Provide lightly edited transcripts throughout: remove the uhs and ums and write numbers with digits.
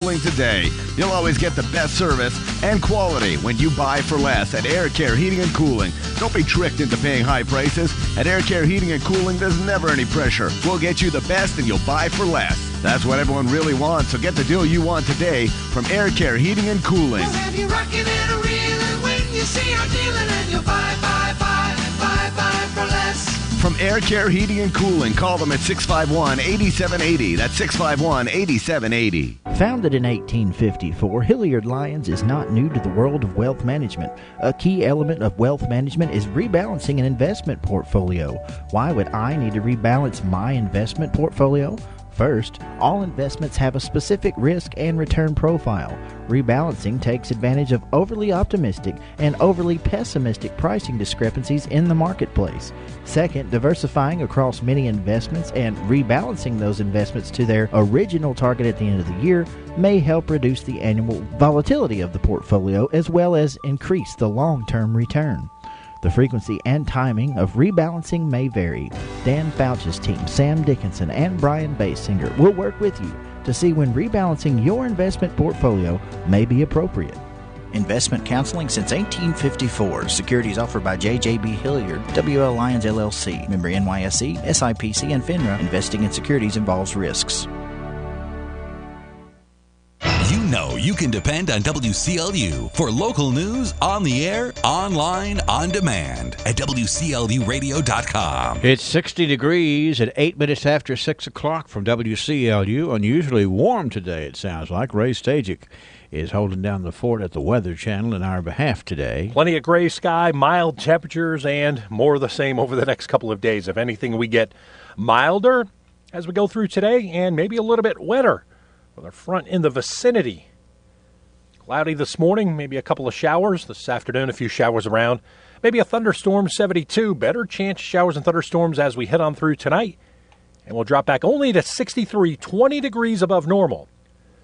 Today. You'll always get the best service and quality when you buy for less at Air Care Heating and Cooling. Don't be tricked into paying high prices. At Air Care Heating and Cooling, there's never any pressure. We'll get you the best and you'll buy for less. That's what everyone really wants, so get the deal you want today from Air Care Heating and Cooling. We'll have you rocking and reeling when you see our dealing, and you'll buy for less. From Air Care Heating and Cooling, call them at 651-8780. That's 651-8780. Founded in 1854, Hilliard Lyons is not new to the world of wealth management. A key element of wealth management is rebalancing an investment portfolio. Why would I need to rebalance my investment portfolio? First, all investments have a specific risk and return profile. Rebalancing takes advantage of overly optimistic and overly pessimistic pricing discrepancies in the marketplace. Second, diversifying across many investments and rebalancing those investments to their original target at the end of the year may help reduce the annual volatility of the portfolio as well as increase the long-term return. The frequency and timing of rebalancing may vary. Dan Fouch's team, Sam Dickinson and Brian Basinger, will work with you to see when rebalancing your investment portfolio may be appropriate. Investment counseling since 1854. Securities offered by JJB Hilliard, WL Lyons LLC, member NYSE, SIPC, and FINRA. Investing in securities involves risks. You know you can depend on WCLU for local news on the air, online, on demand at WCLUradio.com. It's 60 degrees at 8 minutes after 6 o'clock from WCLU. Unusually warm today, it sounds like. Ray Stajic is holding down the fort at the Weather Channel in our behalf today. Plenty of gray sky, mild temperatures, and more of the same over the next couple of days. If anything, we get milder as we go through today and maybe a little bit wetter with a front in the vicinity. Cloudy this morning, maybe a couple of showers. This afternoon, a few showers around. Maybe a thunderstorm, 72. Better chance of showers and thunderstorms as we head on through tonight. And we'll drop back only to 63, 20 degrees above normal.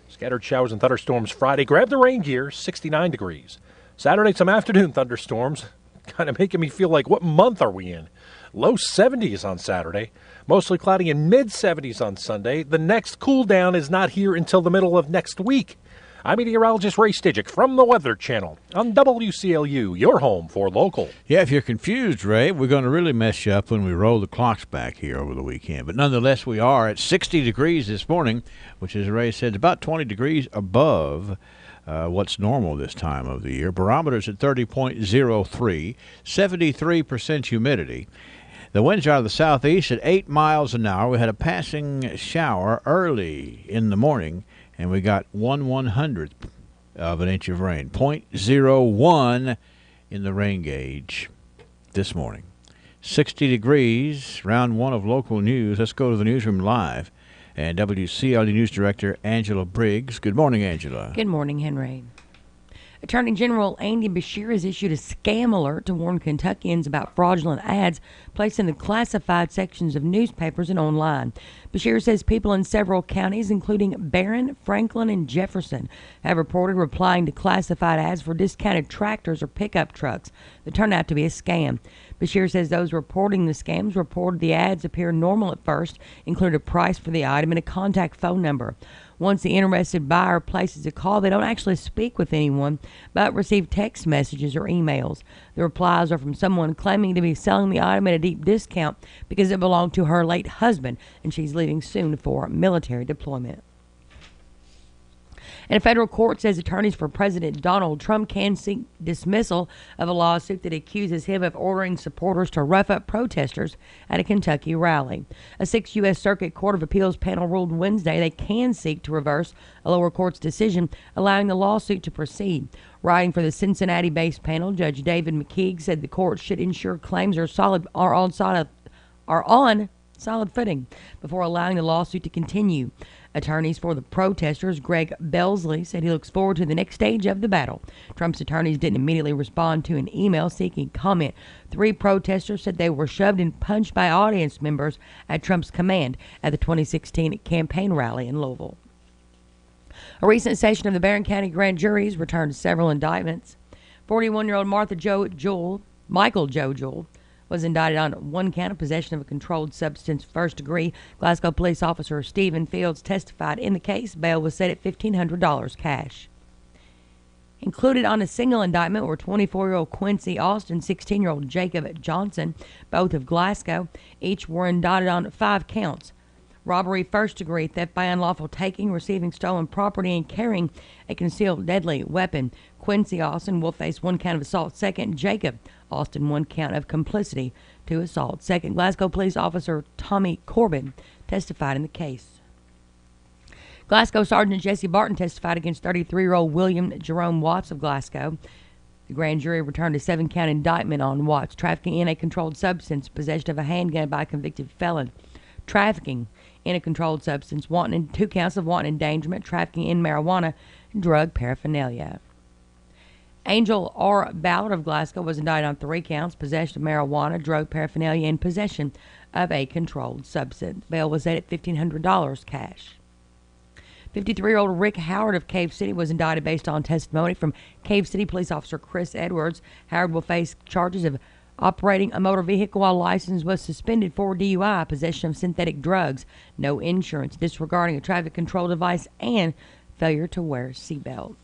Scattered showers and thunderstorms Friday. Grab the rain gear, 69 degrees. Saturday, some afternoon thunderstorms. Kind of making me feel like, what month are we in? Low 70s on Saturday. Mostly cloudy in mid-70s on Sunday. The next cool down is not here until the middle of next week. I'm meteorologist Ray Stajic from the Weather Channel on WCLU, your home for local. Yeah, if you're confused, Ray, we're going to really mess you up when we roll the clocks back here over the weekend. But nonetheless, we are at 60 degrees this morning, which, as Ray said, is about 20 degrees above what's normal this time of the year. Barometer's at 30.03, 73% humidity. The winds are out of the southeast at 8 miles an hour. We had a passing shower early in the morning, and we got 1/100th of an inch of rain. 0.01 in the rain gauge this morning. 60 degrees, round one of local news. Let's go to the newsroom live. And WCLU News Director Angela Briggs. Good morning, Angela. Good morning, Henry. Attorney General Andy Beshear has issued a scam alert to warn Kentuckians about fraudulent ads placed in the classified sections of newspapers and online. Beshear says people in several counties, including Barron, Franklin, and Jefferson, have reported replying to classified ads for discounted tractors or pickup trucks that turned out to be a scam. Beshear says those reporting the scams reported the ads appear normal at first, include a price for the item and a contact phone number. Once the interested buyer places a call, they don't actually speak with anyone, but receive text messages or emails. The replies are from someone claiming to be selling the item at a deep discount because it belonged to her late husband, and she's leaving soon for military deployment. And a federal court says attorneys for President Donald Trump can seek dismissal of a lawsuit that accuses him of ordering supporters to rough up protesters at a Kentucky rally. A 6th U.S. Circuit Court of Appeals panel ruled Wednesday they can seek to reverse a lower court's decision allowing the lawsuit to proceed. Writing for the Cincinnati-based panel, Judge David McKeague said the court should ensure claims are on solid footing before allowing the lawsuit to continue. Attorneys for the protesters, Greg Belsley, said he looks forward to the next stage of the battle. Trump's attorneys didn't immediately respond to an email seeking comment. 3 protesters said they were shoved and punched by audience members at Trump's command at the 2016 campaign rally in Louisville. A recent session of the Barron County Grand Juries returned several indictments. 41-year-old Michael Joe Jewell was indicted on one count of possession of a controlled substance first degree. Glasgow police officer Stephen Fields testified in the case. Bail was set at $1,500 cash. Included on a single indictment were 24-year-old Quincy Austin, 16-year-old Jacob Johnson, both of Glasgow. Each were indicted on 5 counts. Robbery first degree, theft by unlawful taking, receiving stolen property, and carrying a concealed deadly weapon. Quincy Austin will face 1 count of assault second. Jacob Austin 1 count of complicity to assault second. Glasgow police officer Tommy Corbin testified in the case. Glasgow Sergeant Jesse Barton testified against 33-year-old William Jerome Watts of Glasgow. The grand jury returned a 7-count indictment on Watts: trafficking in a controlled substance, possession of a handgun by a convicted felon, trafficking in a controlled substance, 2 counts of wanton endangerment, trafficking in marijuana, and drug paraphernalia. Angel R. Ballard of Glasgow was indicted on 3 counts: possession of marijuana, drug paraphernalia, and possession of a controlled substance. Bail was set at $1,500 cash. 53-year-old Rick Howard of Cave City was indicted based on testimony from Cave City police officer Chris Edwards. Howard will face charges of operating a motor vehicle while license was suspended for DUI, possession of synthetic drugs, no insurance, disregarding a traffic control device, and failure to wear a seatbelt.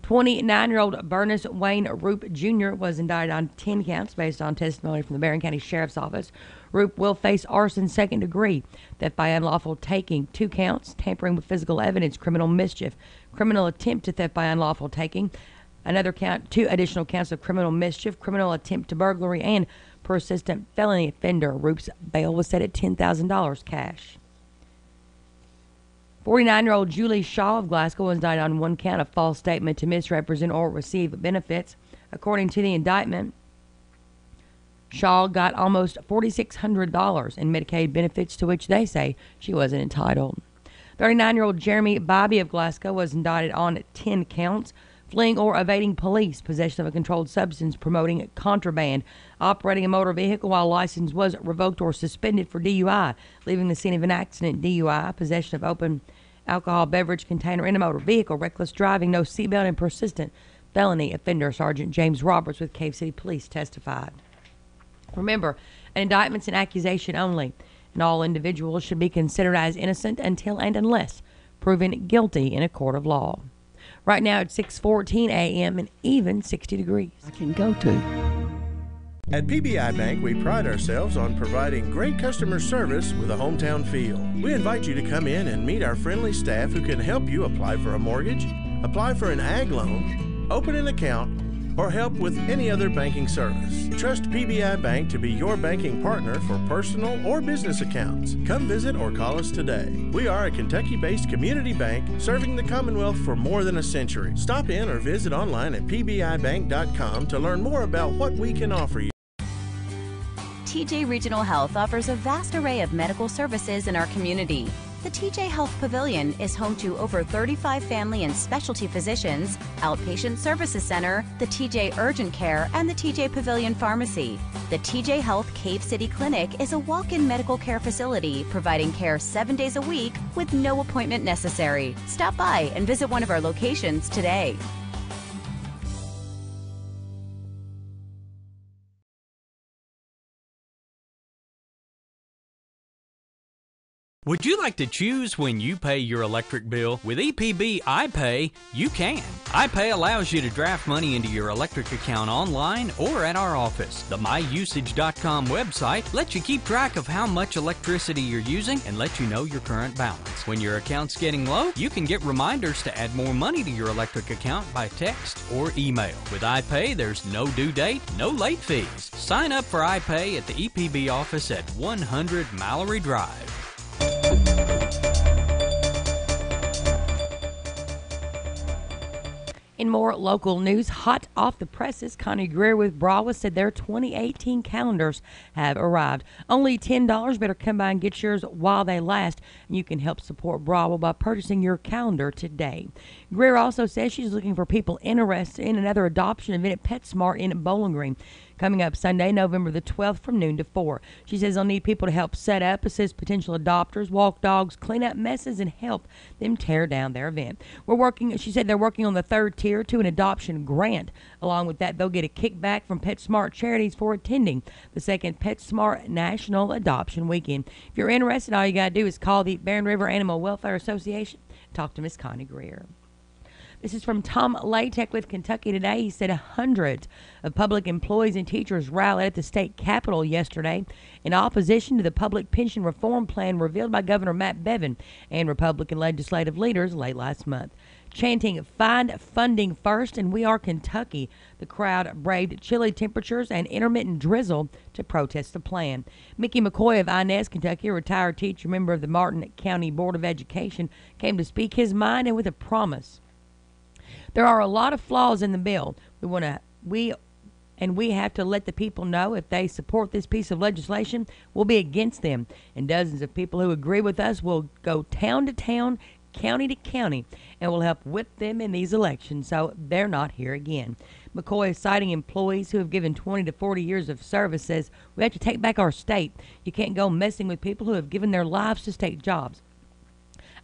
29-year-old Bernice Wayne Roop Jr. was indicted on 10 counts based on testimony from the Barron County Sheriff's Office. Roop will face arson second degree, theft by unlawful taking 2 counts, tampering with physical evidence, criminal mischief, criminal attempt to theft by unlawful taking, another count, 2 additional counts of criminal mischief, criminal attempt to burglary, and persistent felony offender. Roop's bail was set at $10,000 cash. 49-year-old Julie Shaw of Glasgow was indicted on 1 count of false statement to misrepresent or receive benefits. According to the indictment, Shaw got almost $4,600 in Medicaid benefits to which they say she wasn't entitled. 39-year-old Jeremy Bobby of Glasgow was indicted on 10 counts: fleeing or evading police, possession of a controlled substance, promoting contraband, operating a motor vehicle while license was revoked or suspended for DUI, leaving the scene of an accident DUI, possession of open alcohol beverage container in a motor vehicle, reckless driving, no seatbelt, and persistent felony offender. Sergeant James Roberts with Cave City Police testified. Remember, an indictment's an accusation only, and all individuals should be considered as innocent until and unless proven guilty in a court of law. Right now it's 6:14 a.m. and even 60 degrees. I can go to. At PBI Bank, we pride ourselves on providing great customer service with a hometown feel. We invite you to come in and meet our friendly staff who can help you apply for a mortgage, apply for an ag loan, open an account, or help with any other banking service. Trust PBI Bank to be your banking partner for personal or business accounts. Come visit or call us today. We are a Kentucky-based community bank serving the Commonwealth for more than a century. Stop in or visit online at pbibank.com to learn more about what we can offer you. TJ Regional Health offers a vast array of medical services in our community. The TJ Health Pavilion is home to over 35 family and specialty physicians, Outpatient Services Center, the TJ Urgent Care, and the TJ Pavilion Pharmacy. The TJ Health Cave City Clinic is a walk-in medical care facility providing care 7 days a week with no appointment necessary. Stop by and visit one of our locations today. Would you like to choose when you pay your electric bill? With EPB iPay, you can. iPay allows you to draft money into your electric account online or at our office. The myusage.com website lets you keep track of how much electricity you're using and lets you know your current balance. When your account's getting low, you can get reminders to add more money to your electric account by text or email. With iPay, there's no due date, no late fees. Sign up for iPay at the EPB office at 100 Mallory Drive. In more local news, hot off the presses, Connie Greer with Bravo said their 2018 calendars have arrived. Only $10. Better come by and get yours while they last. And you can help support Bravo by purchasing your calendar today. Greer also says she's looking for people interested in another adoption event at PetSmart in Bowling Green. coming up Sunday, November the 12th from noon to 4. She says they'll need people to help set up, assist potential adopters, walk dogs, clean up messes, and help them tear down their event. She said they're working on the third tier to an adoption grant. Along with that, they'll get a kickback from PetSmart charities for attending the second PetSmart National Adoption Weekend. If you're interested, all you got to do is call the Barren River Animal Welfare Association. Talk to Miss Connie Greer. This is from Tom Latek with Kentucky Today. He said hundreds of public employees and teachers rallied at the state capitol yesterday in opposition to the public pension reform plan revealed by Governor Matt Bevin and Republican legislative leaders late last month. Chanting, "Find funding first," and "We are Kentucky," the crowd braved chilly temperatures and intermittent drizzle to protest the plan. Mickey McCoy of Inez, Kentucky, a retired teacher, member of the Martin County Board of Education, came to speak his mind and with a promise. There are a lot of flaws in the bill. We have to let the people know if they support this piece of legislation, we'll be against them. And dozens of people who agree with us will go town to town, county to county, and will help whip them in these elections so they're not here again. McCoy, citing employees who have given 20 to 40 years of service, says we have to take back our state. You can't go messing with people who have given their lives to state jobs.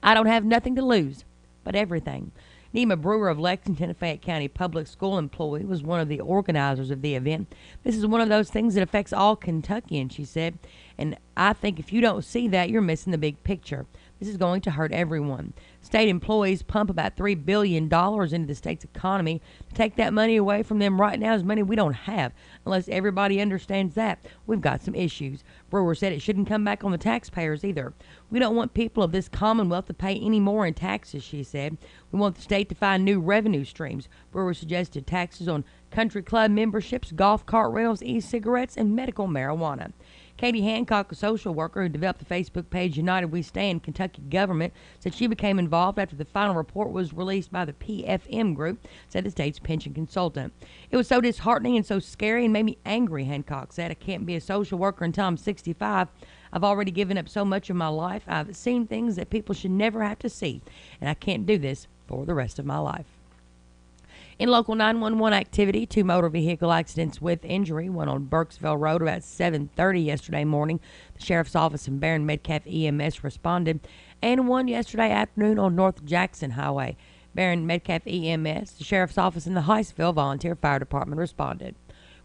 I don't have nothing to lose, but everything. Nima Brewer of Lexington, a Fayette County public school employee, was one of the organizers of the event. This is one of those things that affects all Kentuckians, she said, and I think if you don't see that, you're missing the big picture. This is going to hurt everyone. State employees pump about $3 billion into the state's economy. To take that money away from them right now is money we don't have. Unless everybody understands that, we've got some issues. Brewer said it shouldn't come back on the taxpayers either. We don't want people of this commonwealth to pay any more in taxes, she said. We want the state to find new revenue streams. Brewer suggested taxes on country club memberships, golf cart rentals, e-cigarettes, and medical marijuana. Katie Hancock, a social worker who developed the Facebook page United We Stand Kentucky Government, said she became involved after the final report was released by the PFM group, said the state's pension consultant. It was so disheartening and so scary and made me angry, Hancock said. I can't be a social worker until I'm 65. I've already given up so much of my life. I've seen things that people should never have to see, and I can't do this for the rest of my life. In local 911 activity, 2 motor vehicle accidents with injury, one on Burkesville Road about 7:30 yesterday morning. The Sheriff's Office and Barron Metcalf EMS responded, and one yesterday afternoon on North Jackson Highway. Barron Metcalf EMS, the Sheriff's Office, and the Heistville Volunteer Fire Department responded.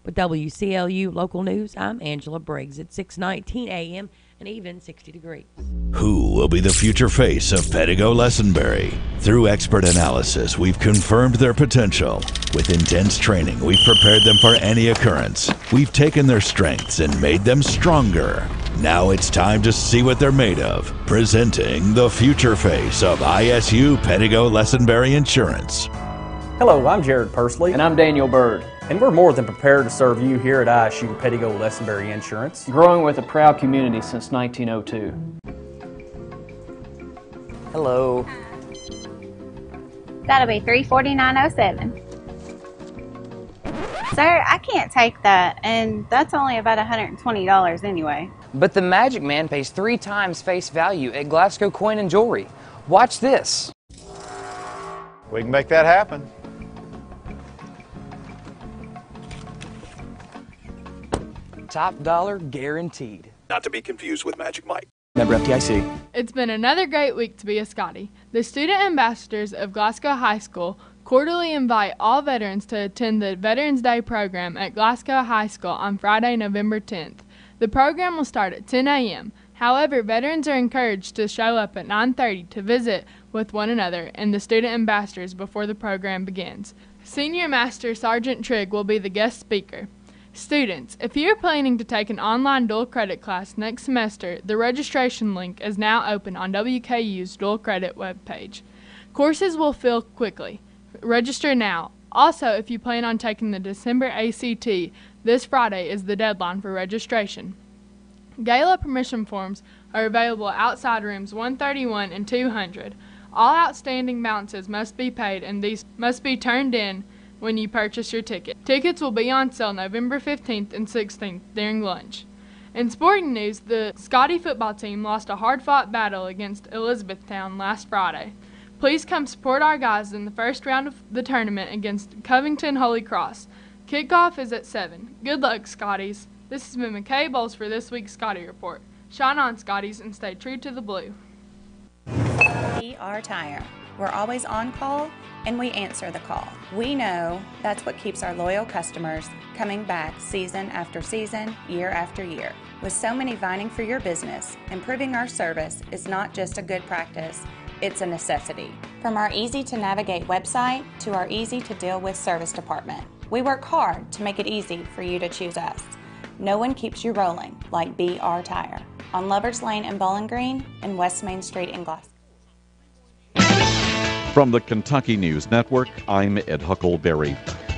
With WCLU Local News, I'm Angela Briggs at 6:19 a.m. and even 60 degrees. Who will be the future face of Pettigo Lessenberry? Through expert analysis, we've confirmed their potential. With intense training, we've prepared them for any occurrence. We've taken their strengths and made them stronger. Now it's time to see what they're made of. Presenting the future face of ISU Pettigo Lessenberry Insurance. Hello, I'm Jared Pursley. And I'm Daniel Bird. And we're more than prepared to serve you here at ISU Pettigo Lessenberry Insurance. Growing with a proud community since 1902. Hello. That'll be $349.07. Sir, I can't take that, and that's only about $120 anyway. But the Magic Man pays 3 times face value at Glasgow Coin and Jewelry. Watch this. We can make that happen. Top dollar guaranteed. Not to be confused with Magic Mike. Member FDIC. It's been another great week to be a Scotty. The student ambassadors of Glasgow High School cordially invite all veterans to attend the Veterans Day program at Glasgow High School on Friday, November 10th. The program will start at 10 a.m. However, veterans are encouraged to show up at 9:30 to visit with one another and the student ambassadors before the program begins. Senior Master Sergeant Trigg will be the guest speaker. Students, if you are planning to take an online dual credit class next semester, the registration link is now open on WKU's dual credit webpage. Courses will fill quickly. Register now. Also, if you plan on taking the December ACT, this Friday is the deadline for registration. Gala permission forms are available outside rooms 131 and 200. All outstanding balances must be paid, and these must be turned in when you purchase your ticket. Tickets will be on sale November 15th and 16th during lunch. In sporting news, the Scotty football team lost a hard-fought battle against Elizabethtown last Friday. Please come support our guys in the first round of the tournament against Covington Holy Cross. Kickoff is at 7. Good luck, Scotties. This has been McKay Bowles for this week's Scotty Report. Shine on, Scotties, and stay true to the blue. BR Tire. We're always on call, and we answer the call. We know that's what keeps our loyal customers coming back season after season, year after year. With so many vying for your business, improving our service is not just a good practice, it's a necessity. From our easy-to-navigate website to our easy-to-deal-with service department, we work hard to make it easy for you to choose us. No one keeps you rolling like BR Tire on Lovers Lane in Bowling Green and West Main Street in Glasgow. From the Kentucky News Network, I'm Ed Huckleberry.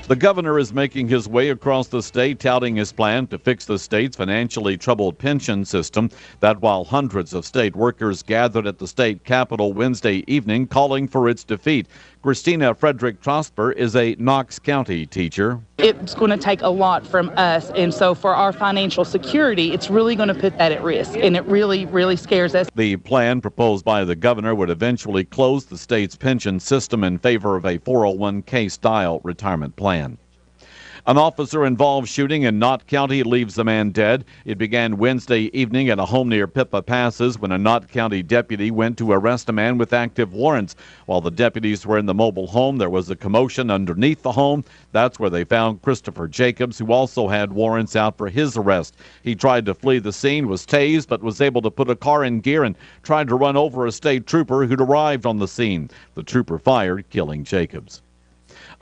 The governor is making his way across the state, touting his plan to fix the state's financially troubled pension system. That while hundreds of state workers gathered at the state capitol Wednesday evening calling for its defeat. Christina Frederick Trosper is a Knox County teacher. It's going to take a lot from us, and so for our financial security, it's really going to put that at risk, and it really, really scares us. The plan proposed by the governor would eventually close the state's pension system in favor of a 401k-style retirement plan. An officer-involved shooting in Knott County leaves a man dead. It began Wednesday evening at a home near Pippa Passes when a Knott County deputy went to arrest a man with active warrants. While the deputies were in the mobile home, there was a commotion underneath the home. That's where they found Christopher Jacobs, who also had warrants out for his arrest. He tried to flee the scene, was tased, but was able to put a car in gear and tried to run over a state trooper who'd arrived on the scene. The trooper fired, killing Jacobs.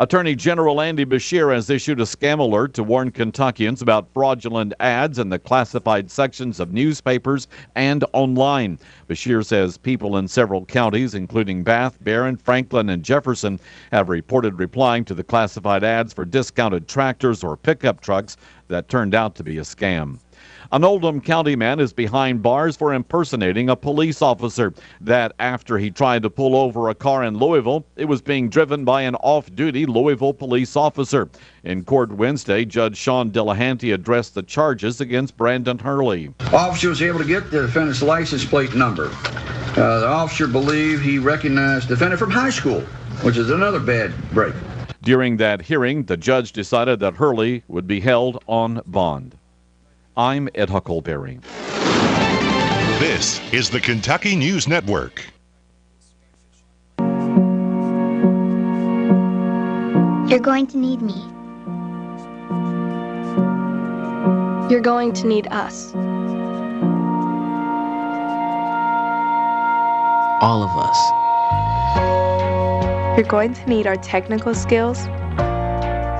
Attorney General Andy Beshear has issued a scam alert to warn Kentuckians about fraudulent ads in the classified sections of newspapers and online. Beshear says people in several counties, including Bath, Barron, Franklin, and Jefferson, have reported replying to the classified ads for discounted tractors or pickup trucks that turned out to be a scam. An Oldham County man is behind bars for impersonating a police officer. That after he tried to pull over a car in Louisville, it was being driven by an off-duty Louisville police officer. In court Wednesday, Judge Sean Delahanty addressed the charges against Brandon Hurley. Officer was able to get the defendant's license plate number. The officer believed he recognized the defendant from high school, which is another bad break. During that hearing, the judge decided that Hurley would be held on bond. I'm Ed Huckleberry. This is the Kentucky News Network. You're going to need me. You're going to need us. All of us. You're going to need our technical skills,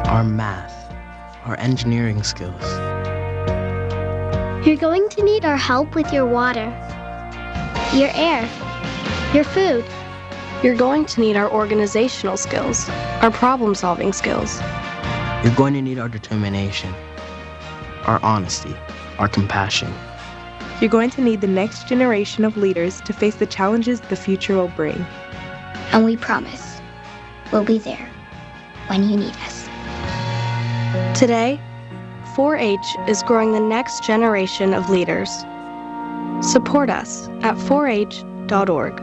our math, our engineering skills. You're going to need our help with your water, your air, your food. You're going to need our organizational skills, our problem-solving skills. You're going to need our determination, our honesty, our compassion. You're going to need the next generation of leaders to face the challenges the future will bring. And we promise, we'll be there when you need us. Today, 4-H is growing the next generation of leaders. Support us at 4h.org.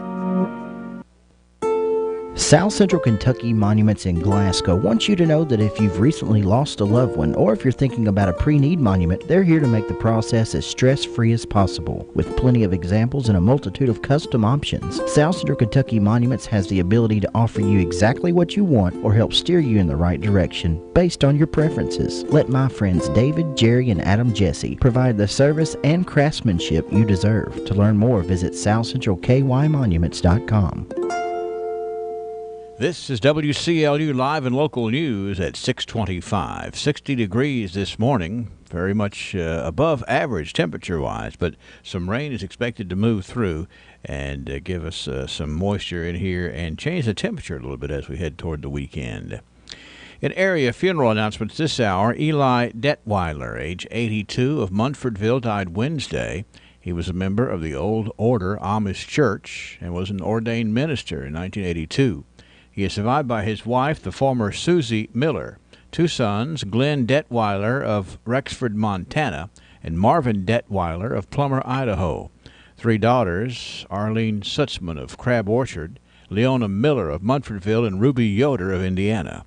South Central Kentucky Monuments in Glasgow wants you to know that if you've recently lost a loved one or if you're thinking about a pre-need monument, they're here to make the process as stress-free as possible. With plenty of examples and a multitude of custom options, South Central Kentucky Monuments has the ability to offer you exactly what you want or help steer you in the right direction based on your preferences. Let my friends David, Jerry, and Adam Jesse provide the service and craftsmanship you deserve. To learn more, visit southcentralkymonuments.com. This is WCLU Live and Local News at 6:25. 60 degrees this morning, very much above average temperature-wise, but some rain is expected to move through and give us some moisture in here and change the temperature a little bit as we head toward the weekend. In area funeral announcements this hour, Eli Detweiler, age 82, of Munfordville, died Wednesday. He was a member of the Old Order Amish Church and was an ordained minister in 1982. He is survived by his wife, the former Susie Miller, two sons, Glenn Detweiler of Rexford, Montana, and Marvin Detweiler of Plummer, Idaho. Three daughters, Arlene Sutzman of Crab Orchard, Leona Miller of Munfordville, and Ruby Yoder of Indiana.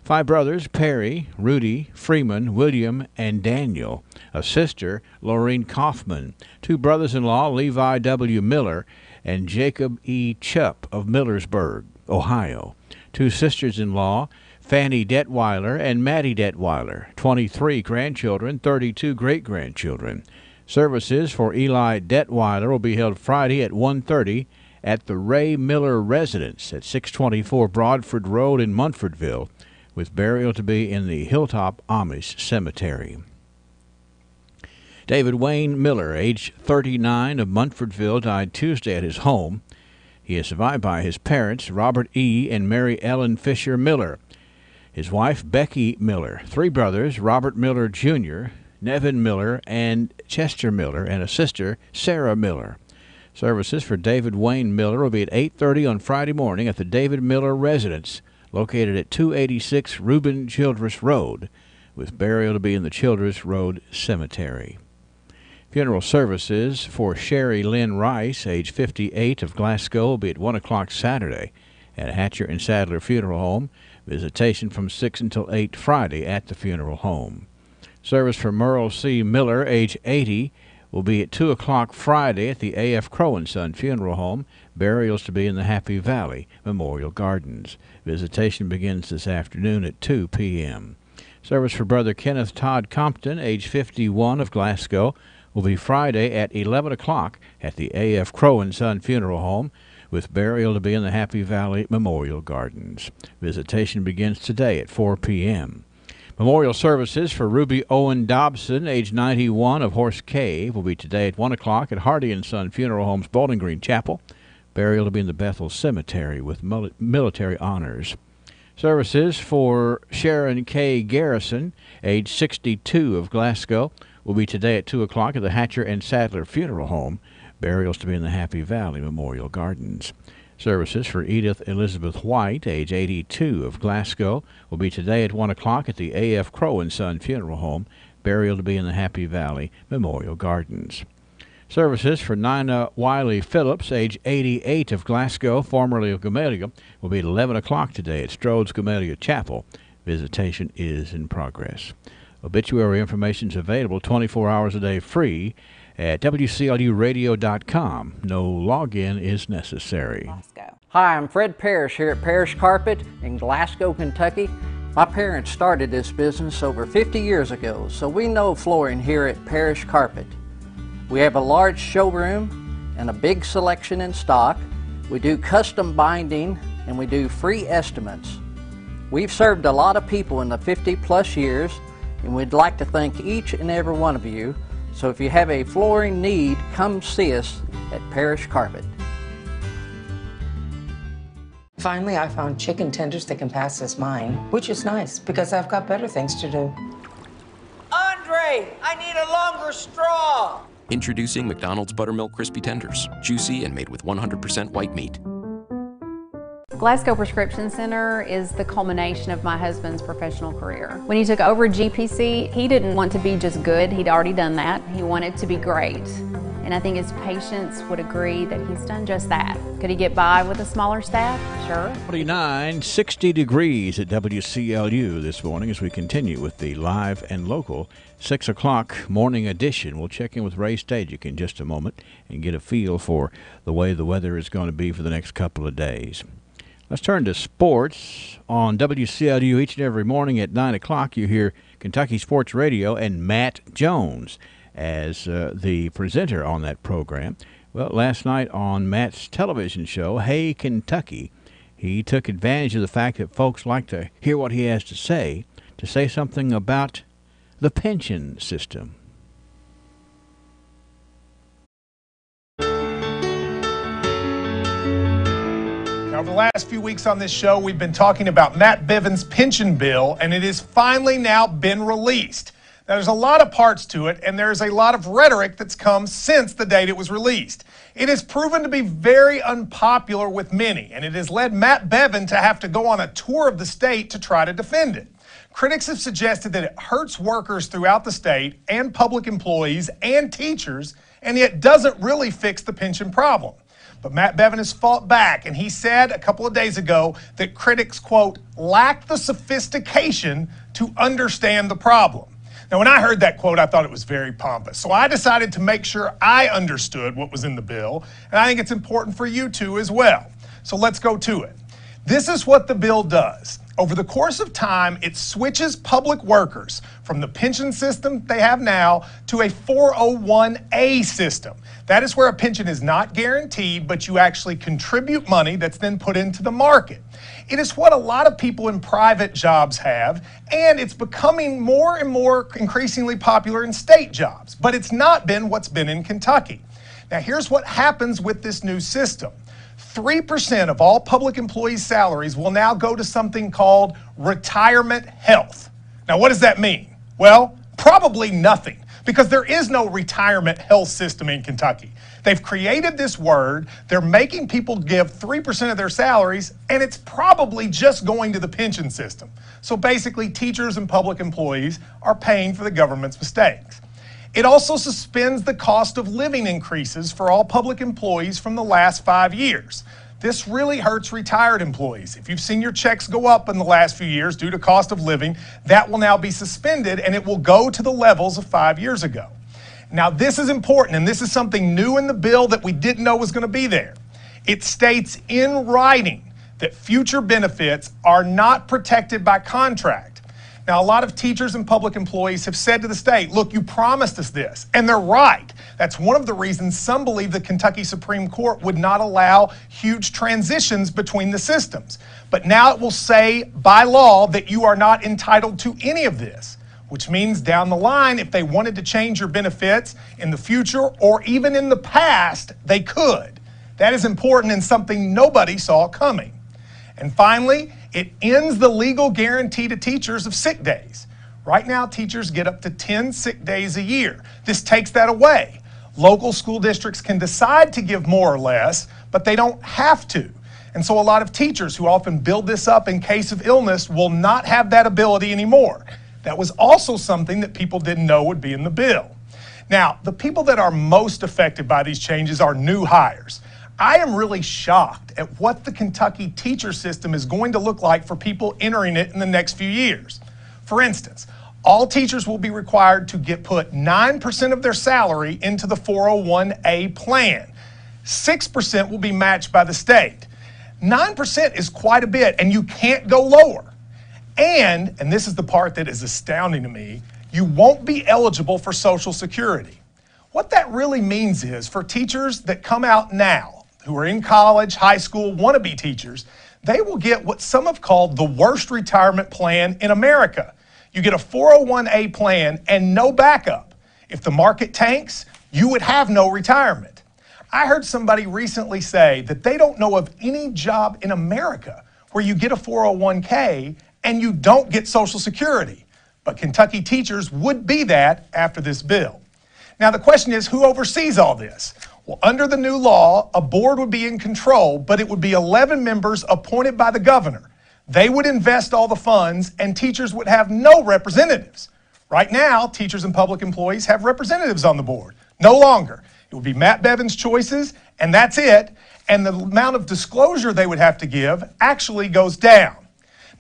5 brothers, Perry, Rudy, Freeman, William, and Daniel. A sister, Laureen Kaufman. 2 brothers-in-law, Levi W. Miller and Jacob E. Chupp of Millersburg, Ohio. 2 sisters-in-law, Fanny Detweiler and Maddie Detweiler. 23 grandchildren, 32 great-grandchildren. Services for Eli Detweiler will be held Friday at 1:30 at the Ray Miller Residence at 624 Broadford Road in Munfordville, with burial to be in the Hilltop Amish Cemetery. David Wayne Miller, age 39, of Munfordville, died Tuesday at his home. He is survived by his parents, Robert E. and Mary Ellen Fisher Miller, his wife, Becky Miller, 3 brothers, Robert Miller Jr., Nevin Miller, and Chester Miller, and a sister, Sarah Miller. Services for David Wayne Miller will be at 8:30 on Friday morning at the David Miller Residence, located at 286 Reuben Childress Road, with burial to be in the Childress Road Cemetery. Funeral services for Sherry Lynn Rice, age 58, of Glasgow, will be at 1 o'clock Saturday at Hatcher and Sadler Funeral Home. Visitation from 6 until 8 Friday at the funeral home. Service for Merle C. Miller, age 80, will be at 2 o'clock Friday at the A.F. Crow & Son Funeral Home. Burials to be in the Happy Valley Memorial Gardens. Visitation begins this afternoon at 2 p.m. Service for Brother Kenneth Todd Compton, age 51, of Glasgow, will be Friday at 11 o'clock at the A.F. Crow & Son Funeral Home, with burial to be in the Happy Valley Memorial Gardens. Visitation begins today at 4 p.m. Memorial services for Ruby Owen Dobson, age 91, of Horse Cave, will be today at 1 o'clock at Hardy & Son Funeral Home's Bowling Green Chapel. Burial to be in the Bethel Cemetery with military honors. Services for Sharon K. Garrison, age 62, of Glasgow, will be today at 2 o'clock at the Hatcher and Sadler Funeral Home. Burials to be in the Happy Valley Memorial Gardens. Services for Edith Elizabeth White, age 82, of Glasgow, will be today at 1 o'clock at the A.F. Crow & Son Funeral Home. Burial to be in the Happy Valley Memorial Gardens. Services for Nina Wiley Phillips, age 88, of Glasgow, formerly of Gamaliel, will be at 11 o'clock today at Strode's Gamaliel Chapel. Visitation is in progress. Obituary information is available 24 hours a day free at WCLUradio.com. No login is necessary. Hi, I'm Fred Parrish here at Parrish Carpet in Glasgow, Kentucky. My parents started this business over 50 years ago, so we know flooring here at Parrish Carpet. We have a large showroom and a big selection in stock. We do custom binding and we do free estimates. We've served a lot of people in the 50-plus years, and we'd like to thank each and every one of you. So if you have a flooring need, come see us at Parrish Carpet. Finally, I found chicken tenders that can pass as mine, which is nice because I've got better things to do. Andre, I need a longer straw. Introducing McDonald's Buttermilk Crispy Tenders, juicy and made with 100% white meat. Glasgow Prescription Center is the culmination of my husband's professional career. When he took over GPC, he didn't want to be just good. He'd already done that. He wanted to be great. And I think his patients would agree that he's done just that. Could he get by with a smaller staff? Sure. 49, 60 degrees at WCLU this morning as we continue with the live and local 6 o'clock morning edition. We'll check in with Ray Stajic in just a moment and get a feel for the way the weather is going to be for the next couple of days. Let's turn to sports. On WCLU each and every morning at 9 o'clock, you hear Kentucky Sports Radio and Matt Jones as the presenter on that program. Well, last night on Matt's television show, Hey Kentucky, he took advantage of the fact that folks like to hear what he has to say something about the pension system. Now, over the last few weeks on this show, we've been talking about Matt Bivens' pension bill, and it has finally now been released. Now, there's a lot of parts to it, and there's a lot of rhetoric that's come since the date it was released. It has proven to be very unpopular with many, and it has led Matt Bevin to have to go on a tour of the state to try to defend it. Critics have suggested that it hurts workers throughout the state and public employees and teachers, and yet doesn't really fix the pension problem. But Matt Bevin has fought back, and he said a couple of days ago that critics, quote, lack the sophistication to understand the problem. Now, when I heard that quote, I thought it was very pompous. So I decided to make sure I understood what was in the bill, and I think it's important for you to as well. So let's go to it. This is what the bill does. Over the course of time, it switches public workers from the pension system they have now to a 401A system. That is where a pension is not guaranteed, but you actually contribute money that's then put into the market. It is what a lot of people in private jobs have, and it's becoming more and more increasingly popular in state jobs, but it's not been what's been in Kentucky. Now, here's what happens with this new system. 3% of all public employees' salaries will now go to something called retirement health. Now, what does that mean? Well, probably nothing, because there is no retirement health system in Kentucky. They've created this word, they're making people give 3% of their salaries, and it's probably just going to the pension system. So basically, teachers and public employees are paying for the government's mistakes. It also suspends the cost of living increases for all public employees from the last 5 years. This really hurts retired employees. If you've seen your checks go up in the last few years due to cost of living, that will now be suspended and it will go to the levels of 5 years ago. Now, this is important, and this is something new in the bill that we didn't know was going to be there. It states in writing that future benefits are not protected by contract. Now, a lot of teachers and public employees have said to the state, look, you promised us this, and they're right. That's one of the reasons some believe the Kentucky Supreme Court would not allow huge transitions between the systems. But now it will say by law that you are not entitled to any of this, which means down the line, if they wanted to change your benefits in the future or even in the past, they could. That is important and something nobody saw coming. And finally, it ends the legal guarantee to teachers of sick days. Right now, teachers get up to 10 sick days a year. This takes that away. Local school districts can decide to give more or less, but they don't have to. And so a lot of teachers who often build this up in case of illness will not have that ability anymore. That was also something that people didn't know would be in the bill. Now, the people that are most affected by these changes are new hires. I am really shocked at what the Kentucky teacher system is going to look like for people entering it in the next few years. For instance, all teachers will be required to put 9% of their salary into the 401A plan. 6% will be matched by the state. 9% is quite a bit, and you can't go lower. And this is the part that is astounding to me, you won't be eligible for Social Security. What that really means is for teachers that come out now, who are in college, high school, wannabe teachers, they will get what some have called the worst retirement plan in America. You get a 401A plan and no backup. If the market tanks, you would have no retirement. I heard somebody recently say that they don't know of any job in America where you get a 401k and you don't get Social Security. But Kentucky teachers would be that after this bill. Now the question is, who oversees all this? Well, under the new law, a board would be in control, but it would be 11 members appointed by the governor. They would invest all the funds, and teachers would have no representatives. Right now, teachers and public employees have representatives on the board. No longer. It would be Matt Bevin's choices, and that's it. And the amount of disclosure they would have to give actually goes down.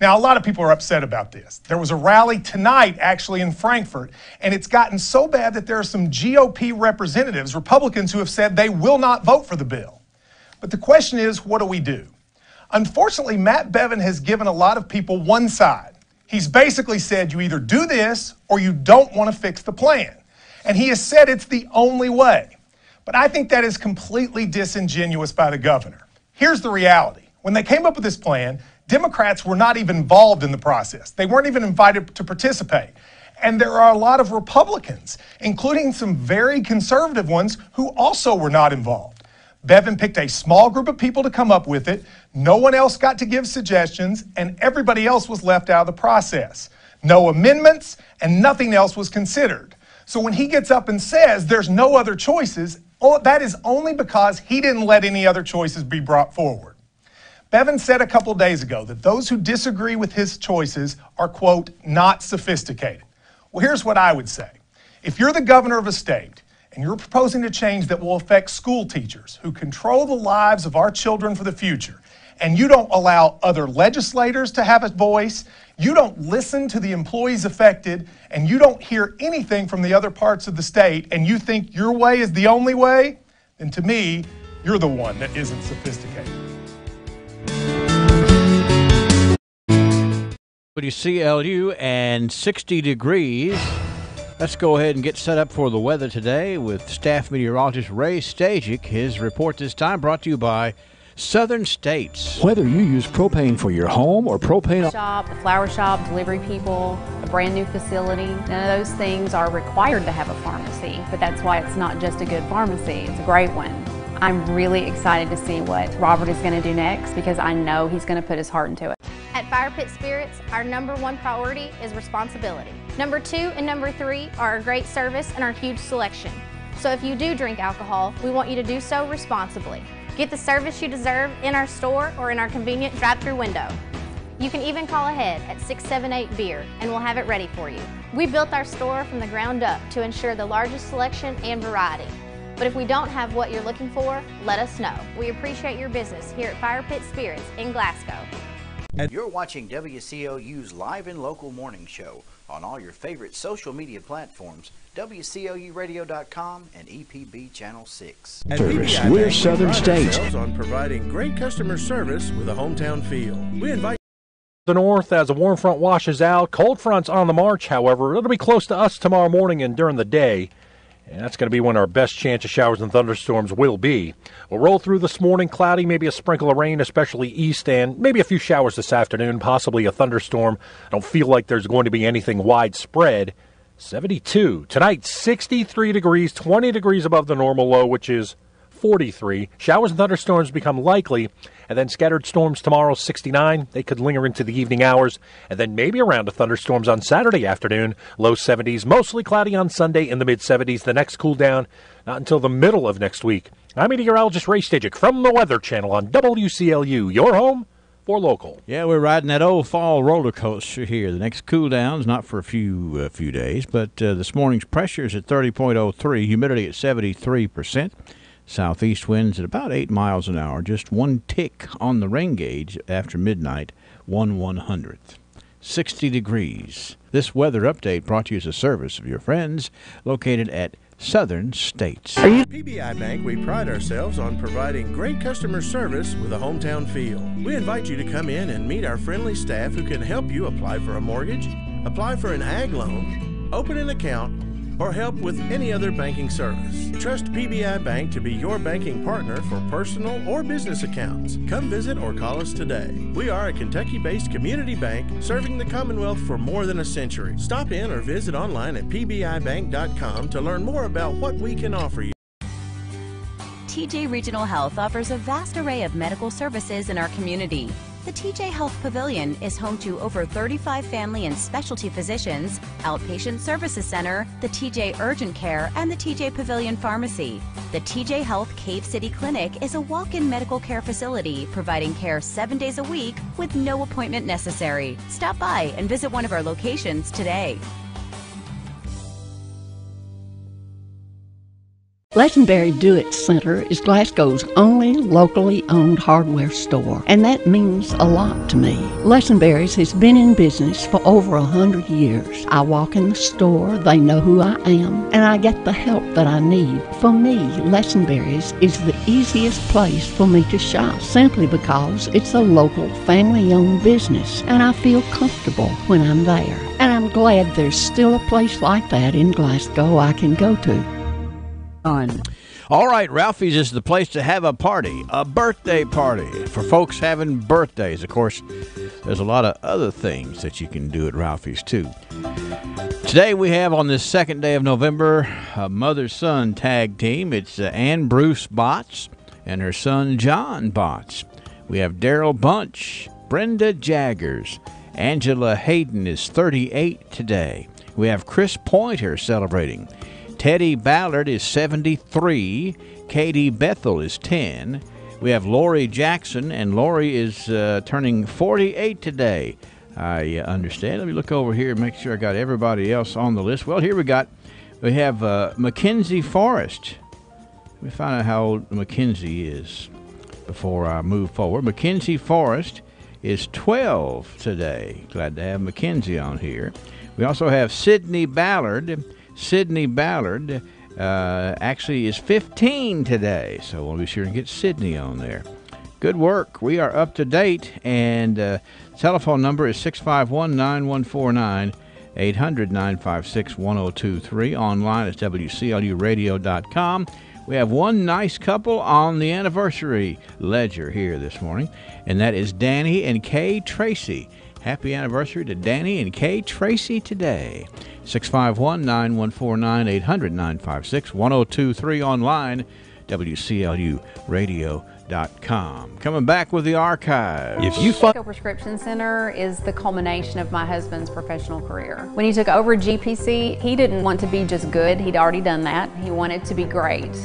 Now, a lot of people are upset about this. There was a rally tonight actually in Frankfort, and it's gotten so bad that there are some GOP representatives, Republicans, who have said they will not vote for the bill. But the question is, what do we do? Unfortunately, Matt Bevin has given a lot of people one side. He's basically said you either do this or you don't want to fix the plan. And he has said it's the only way. But I think that is completely disingenuous by the governor. Here's the reality. When they came up with this plan, Democrats were not even involved in the process. They weren't even invited to participate. And there are a lot of Republicans, including some very conservative ones, who also were not involved. Bevin picked a small group of people to come up with it. No one else got to give suggestions, and everybody else was left out of the process. No amendments, and nothing else was considered. So when he gets up and says there's no other choices, that is only because he didn't let any other choices be brought forward. Bevin said a couple days ago that those who disagree with his choices are, quote, not sophisticated. Well, here's what I would say. If you're the governor of a state And you're proposing a change that will affect school teachers who control the lives of our children for the future. And you don't allow other legislators to have a voice. You don't listen to the employees affected, and you don't hear anything from the other parts of the state, and you think your way is the only way, then to me, you're the one that isn't sophisticated. WCLU and 60 degrees. Let's go ahead and get set up for the weather today with staff meteorologist Ray Stajic. His report this time brought to you by Southern States. Whether you use propane for your home or propane... Shop, the flower shop, delivery people, a brand new facility, none of those things are required to have a pharmacy, but that's why it's not just a good pharmacy, it's a great one. I'm really excited to see what Robert is going to do next because I know he's going to put his heart into it. At Fire Pit Spirits, our #1 priority is responsibility. Number 2 and number 3 are our great service and our huge selection. So if you do drink alcohol, we want you to do so responsibly. Get the service you deserve in our store or in our convenient drive-through window. You can even call ahead at 678-BEER and we'll have it ready for you. We built our store from the ground up to ensure the largest selection and variety. But if we don't have what you're looking for, let us know. We appreciate your business here at Fire Pit Spirits in Glasgow. You're watching WCLU's Live and Local Morning Show on all your favorite social media platforms, WCLUradio.com and EPB Channel 6. Service. We're Southern States. On providing great customer service with a hometown feel. We invite the north as a warm front washes out. Cold front's on the march, however. It'll be close to us tomorrow morning and during the day. And that's going to be when our best chance of showers and thunderstorms will be. We'll roll through this morning, cloudy, maybe a sprinkle of rain, especially east, and maybe a few showers this afternoon, possibly a thunderstorm. I don't feel like there's going to be anything widespread. 72. Tonight, 63 degrees, 20 degrees above the normal low, which is 43. Showers and thunderstorms become likely, and then scattered storms tomorrow, 69. They could linger into the evening hours, and then maybe a round of thunderstorms on Saturday afternoon, low 70s, mostly cloudy on Sunday in the mid-70s. The next cool down, not until the middle of next week. I'm meteorologist Ray Stajic from the Weather Channel on WCLU, your home for local. Yeah, we're riding that old fall roller coaster here. The next cool down's not for a few days, but this morning's pressure is at 30.03, humidity at 73%. Southeast winds at about 8 miles an hour, just one tick on the rain gauge after midnight, 1/100th. 60 degrees. This weather update brought to you as a service of your friends located at Southern States. At PBI Bank, we pride ourselves on providing great customer service with a hometown feel. We invite you to come in and meet our friendly staff who can help you apply for a mortgage, apply for an ag loan, open an account, or help with any other banking service. Trust PBI Bank to be your banking partner for personal or business accounts. Come visit or call us today. We are a Kentucky-based community bank serving the Commonwealth for more than a century. Stop in or visit online at pbibank.com to learn more about what we can offer you. TJ Regional Health offers a vast array of medical services in our community. The TJ Health Pavilion is home to over 35 family and specialty physicians, outpatient services center, the TJ Urgent Care, and the TJ Pavilion Pharmacy. The TJ Health Cave City Clinic is a walk-in medical care facility providing care 7 days a week with no appointment necessary. Stop by and visit one of our locations today. Lesenberry Do-It Center is Glasgow's only locally owned hardware store, and that means a lot to me. Lesenberry's has been in business for over 100 years. I walk in the store, they know who I am, and I get the help that I need. For me, Lesenberry's is the easiest place for me to shop, simply because it's a local, family-owned business, and I feel comfortable when I'm there. And I'm glad there's still a place like that in Glasgow I can go to. All right, Ralphie's is the place to have a party, a birthday party for folks having birthdays. Of course, there's a lot of other things that you can do at Ralphie's, too. Today we have on this second day of November a mother-son tag team. It's Ann Bruce Botts and her son John Botts. We have Daryl Bunch, Brenda Jaggers. Angela Hayden is 38 today. We have Chris Pointer celebrating. Teddy Ballard is 73. Katie Bethel is 10. We have Lori Jackson, and Lori is turning 48 today. I understand. Let me look over here and make sure I got everybody else on the list. Well, here we got We have Mackenzie Forrest. Let me find out how old Mackenzie is before I move forward. Mackenzie Forrest is 12 today. Glad to have Mackenzie on here. We also have Sydney Ballard. Sydney Ballard actually is 15 today, so we'll be sure and get Sydney on there. Good work. We are up to date, and telephone number is 651-9149, 800-956-1023. Online at WCLUradio.com. We have one nice couple on the anniversary ledger here this morning, and that is Danny and Kay Tracy. Happy anniversary to Danny and Kay Tracy today. 651-9149, 800-956-1023. Online, WCLUradio.com. Coming back with the archives. If you Glasgow Prescription Center is the culmination of my husband's professional career. When he took over GPC, he didn't want to be just good. He'd already done that. He wanted to be great.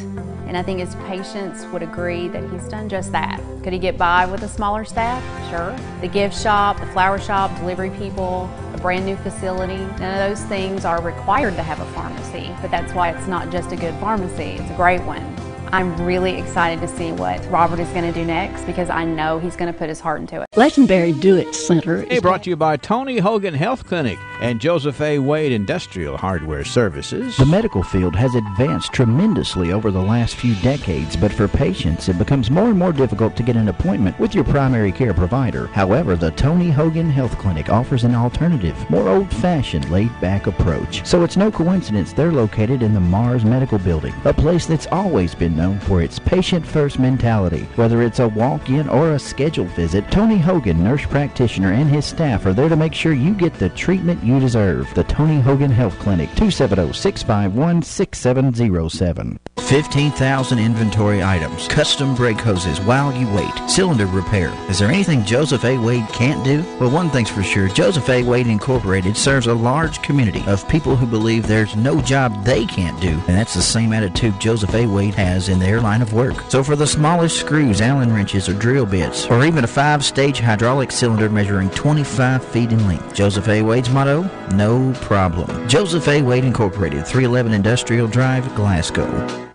And I think his patients would agree that he's done just that. Could he get by with a smaller staff? Sure. The gift shop, the flower shop, delivery people, a brand new facility, none of those things are required to have a pharmacy. But that's why it's not just a good pharmacy, it's a great one. I'm really excited to see what Robert is going to do next because I know he's going to put his heart into it. Lesenberry Do-It Center is brought to you by Tony Hogan Health Clinic and Joseph A. Wade Industrial Hardware Services. The medical field has advanced tremendously over the last few decades, but for patients, it becomes more and more difficult to get an appointment with your primary care provider. However, the Tony Hogan Health Clinic offers an alternative, more old-fashioned, laid-back approach. So it's no coincidence they're located in the Mars Medical Building, a place that's always been known for its patient-first mentality. Whether it's a walk-in or a scheduled visit, Tony Hogan, nurse practitioner, and his staff are there to make sure you get the treatment you deserve. The Tony Hogan Health Clinic, 270-651-6707. 15,000 inventory items, custom brake hoses while you wait, cylinder repair. Is there anything Joseph A. Wade can't do? Well, one thing's for sure, Joseph A. Wade Incorporated serves a large community of people who believe there's no job they can't do, and that's the same attitude Joseph A. Wade has in their line of work. So for the smallest screws, Allen wrenches, or drill bits, or even a 5-stage hydraulic cylinder measuring 25 feet in length, Joseph A. Wade's motto, no problem. Joseph A. Wade Incorporated, 311 Industrial Drive, Glasgow.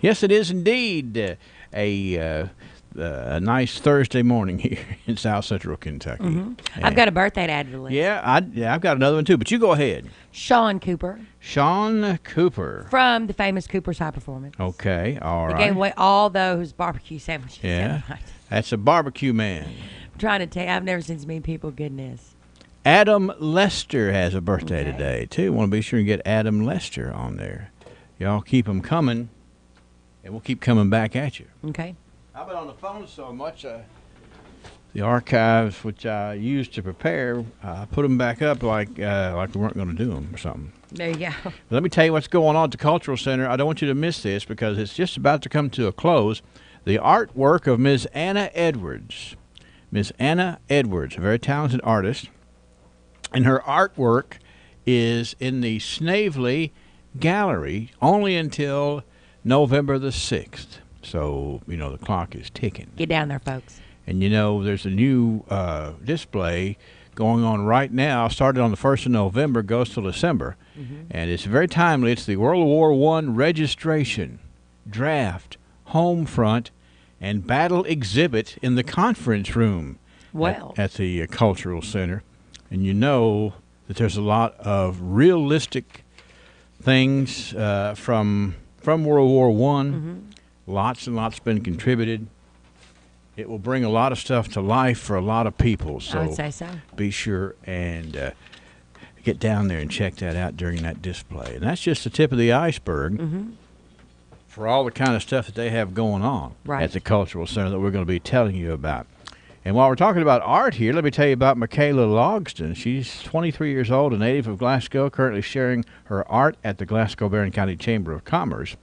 Yes, it is indeed a nice Thursday morning here in South Central Kentucky. Mm-hmm. I've got a birthday to add to the list. Yeah, I've got another one too, but you go ahead. Sean Cooper. Sean Cooper. From the famous Cooper's High Performance. Okay, all right. He gave away all those barbecue sandwiches. Yeah, that's a barbecue man. I'm trying to tell you, I've never seen so many people. Goodness. Adam Lester has a birthday today, too. Want to be sure and get Adam Lester on there. Y'all keep them coming. And we'll keep coming back at you. Okay. I've been on the phone so much. The archives, which I used to prepare, I put them back up like we weren't going to do them or something. There you go. But let me tell you what's going on at the Cultural Center. I don't want you to miss this because it's just about to come to a close. The artwork of Ms. Anna Edwards. Ms. Anna Edwards, a very talented artist. And her artwork is in the Snavely Gallery only until November the 6th. So, the clock is ticking. Get down there, folks. And, there's a new display going on right now. Started on the 1st of November, goes till December. Mm-hmm. And it's very timely. It's the World War I registration, draft, home front, and battle exhibit in the conference room at the Cultural Center. And you know that there's a lot of realistic things from World War I. Mm-hmm. Lots and lots been contributed. It will bring a lot of stuff to life for a lot of people. So I would say so. Be sure and get down there and check that out during that display. And that's just the tip of the iceberg for all the kind of stuff that they have going on at the Cultural Center that we're going to be telling you about. And while we're talking about art here, let me tell you about Michaela Logston. She's 23 years old, a native of Glasgow, currently sharing her art at the Glasgow-Barron County Chamber of Commerce.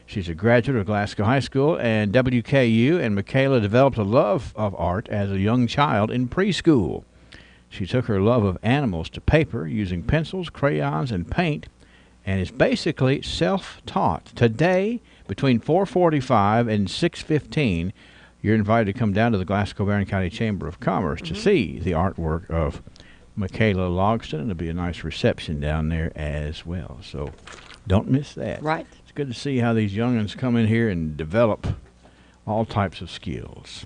She's a graduate of Glasgow High School and WKU, and Michaela developed a love of art as a young child in preschool. She took her love of animals to paper using pencils, crayons, and paint, and is basically self-taught. Today, between 4:45 and 6:15, you're invited to come down to the Glasgow-Barron County Chamber of Commerce to see the artwork of Michaela Logston, and there'll be a nice reception down there as well. So don't miss that. Right. It's good to see how these young'uns come in here and develop all types of skills.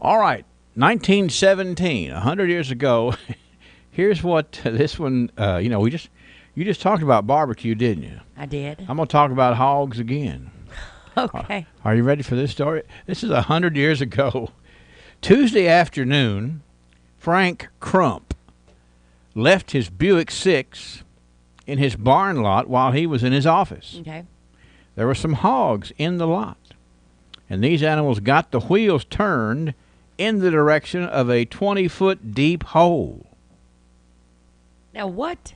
All right, 1917, 100 years ago. Here's what this one, you just talked about barbecue, didn't you? I did. I'm going to talk about hogs again. Okay. Are you ready for this story? This is 100 years ago. Tuesday afternoon, Frank Crump left his Buick 6 in his barn lot while he was in his office. Okay. There were some hogs in the lot, and these animals got the wheels turned in the direction of a 20-foot deep hole. Now what?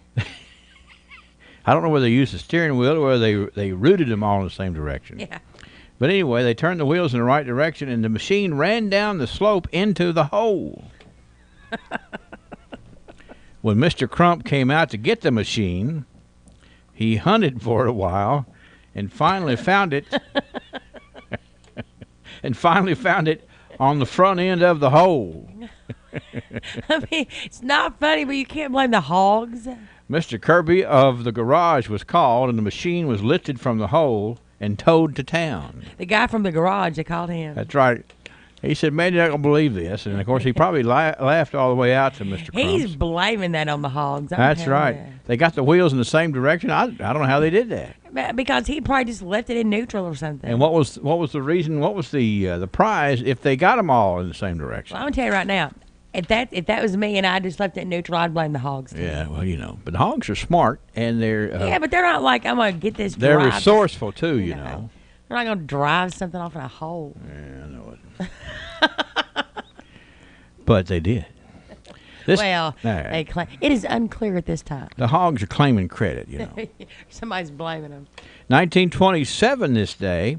I don't know whether they used the steering wheel or whether they rooted them all in the same direction. Yeah. But anyway, they turned the wheels in the right direction, and the machine ran down the slope into the hole. When Mr. Crump came out to get the machine, he hunted for it a while and finally found it on the front end of the hole. I mean, it's not funny, but you can't blame the hogs. Mr. Kirby of the garage was called, and the machine was lifted from the hole and towed to town. The guy from the garage, they called him. That's right. He said, man, you're not going to believe this. And, of course, he probably laughed all the way out to Mr. Crump. He's blaming that on the hogs. That's right. They got the wheels in the same direction. I don't know how they did that. Because he probably just left it in neutral or something. And what was the reason? What was the prize if they got them all in the same direction? Well, I'm going to tell you right now, if that was me and I just left it in neutral, I'd blame the hogs. Too. Yeah, well, but hogs are smart, and they're... yeah, but they're not like, I'm going to get this They're drive. resourceful, too, you know. They're not going to drive something off in a hole. Yeah, I know it. But they did. It is unclear at this time. The hogs are claiming credit, you know. Somebody's blaming them. 1927 this day,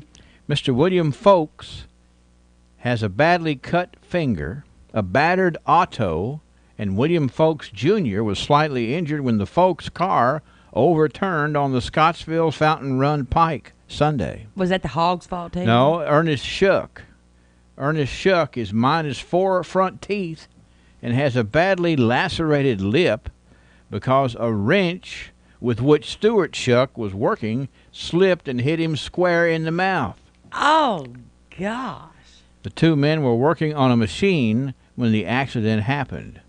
Mr. William Folks has a badly cut finger, a battered auto, and William Folks Jr. was slightly injured when the Folks car overturned on the Scottsville Fountain Run Pike Sunday. Was that the hog's fault, too? No, Ernest Shuck. Ernest Shuck is minus 4 front teeth and has a badly lacerated lip because a wrench with which Stuart Shuck was working slipped and hit him square in the mouth. Oh, gosh. The two men were working on a machine when the accident happened.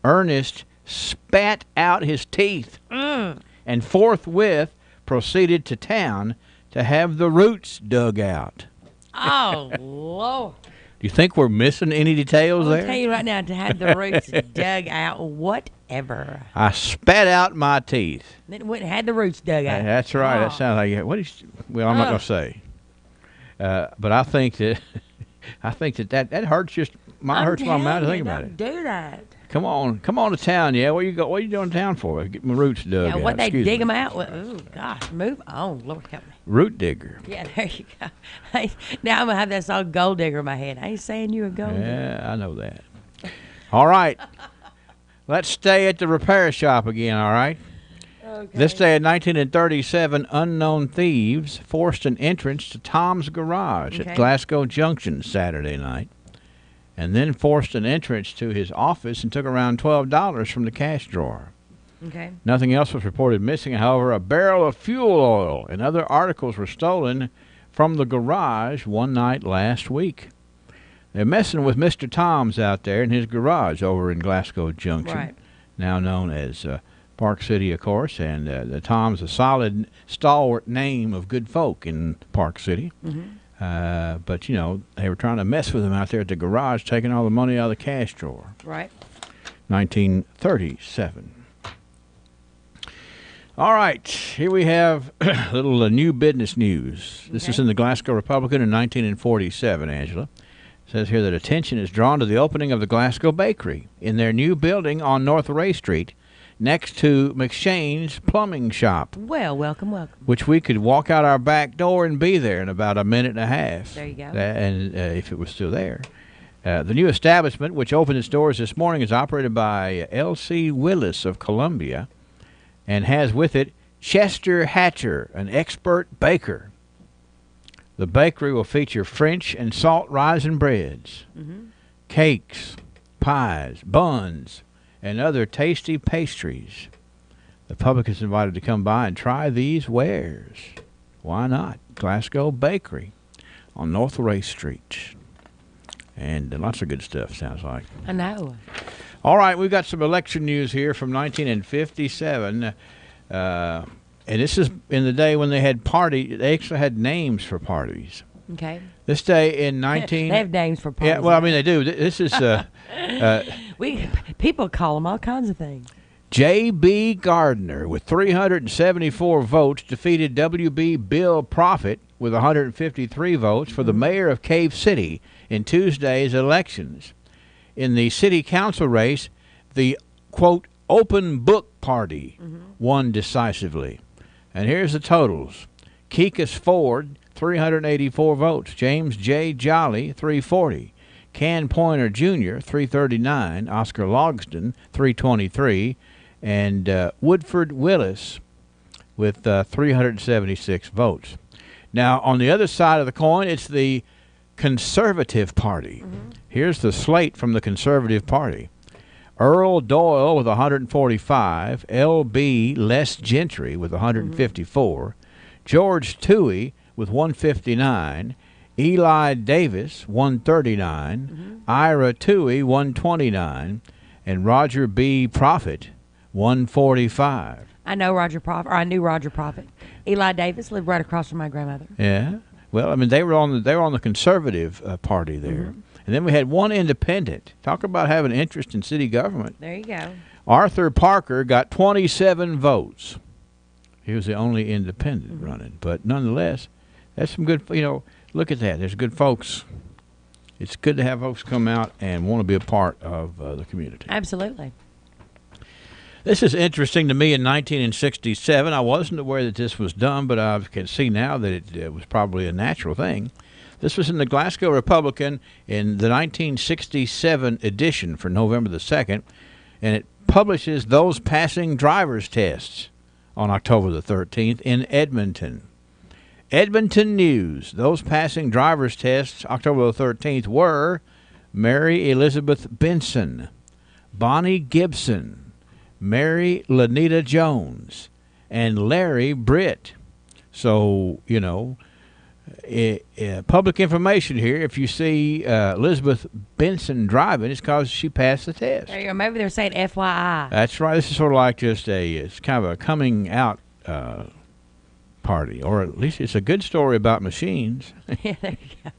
Ernest spat out his teeth and forthwith proceeded to town to have the roots dug out. Oh, Lord. Do you think we're missing any details there? I'll tell you right now, to have the roots dug out, whatever. I spat out my teeth. Then went and had the roots dug out. That's right. Oh. That sounds like well, I'm not going to say. But I think that that hurts hurts my mouth to think about it. Do that. Come on to town. Yeah, what are you doing to town for? Get my roots dug out. What they dig them out? Oh gosh, move on, Lord help me. Root digger. Yeah, there you go. Hey, now I'm gonna have that song "Gold Digger" in my head. I ain't saying you a gold digger. Yeah, I know that. All right, let's stay at the repair shop again. All right. Okay. This day in 1937, unknown thieves forced an entrance to Tom's garage at Glasgow Junction Saturday night, and then forced an entrance to his office and took around $12 from the cash drawer. Okay. Nothing else was reported missing. However, a barrel of fuel oil and other articles were stolen from the garage one night last week. They're messing with Mr. Tom's out there in his garage over in Glasgow Junction, now known as Park City, of course, and the Tom's a solid, stalwart name of good folk in Park City. Mm-hmm. But, they were trying to mess with him out there at the garage, taking all the money out of the cash drawer. Right. 1937. All right, here we have a little new business news. This is in the Glasgow Republican in 1947, Angela. It says here that attention is drawn to the opening of the Glasgow Bakery in their new building on North Ray Street next to McShane's Plumbing Shop. Well, welcome. Which we could walk out our back door and be there in about a minute and a half. There you go. And if it was still there. The new establishment, which opened its doors this morning, is operated by L.C. Willis of Columbia and has with it Chester Hatcher, an expert baker. The bakery will feature French and salt rising breads, cakes, pies, buns, and other tasty pastries. The public is invited to come by and try these wares. Why not? Glasgow Bakery on North Race Street. And lots of good stuff, sounds like. I know. All right, we've got some election news here from 1957. And this is in the day when they had they actually had names for parties. Okay. This day in 19... They have names for parties. Yeah, well, I mean, they do. This is... people call them all kinds of things. J.B. Gardner, with 374 votes, defeated W.B. Bill Proffitt with 153 votes for the mayor of Cave City in Tuesday's elections. In the city council race, the, quote, open book party won decisively. And here's the totals. Kekas Ford, 384 votes. James J. Jolly, 340. Can Pointer Jr., 339. Oscar Logsdon, 323. And Woodford Willis with 376 votes. Now, on the other side of the coin, it's the Conservative Party. Here's the slate from the Conservative Party. Earl Doyle with 145, L.B. Les Gentry with 154, George Toohey with 159, Eli Davis 139, Ira Toohey 129, and Roger B. Proffitt 145. I know Roger Proffitt, or I knew Roger Proffitt. Eli Davis lived right across from my grandmother. Yeah. Well, I mean, they were on the Conservative Party there. And then we had one independent. Talk about having interest in city government. There you go. Arthur Parker got 27 votes. He was the only independent running. But nonetheless, that's some good, look at that. There's good folks. It's good to have folks come out and want to be a part of the community. Absolutely. This is interesting to me. In 1967, I wasn't aware that this was done, but I can see now that it was probably a natural thing. This was in the Glasgow Republican in the 1967 edition for November the 2nd, and it publishes those passing driver's tests on October the 13th in Edmonton. Edmonton News. Those passing driver's tests October the 13th were Mary Elizabeth Benson, Bonnie Gibson, Mary Lanita Jones, and Larry Britt. So, public information here. If you see Elizabeth Benson driving, it's because she passed the test. There you go. Maybe they're saying FYI. That's right. This is sort of like just it's kind of a coming out party, or at least it's a good story about machines. Yeah, there you go.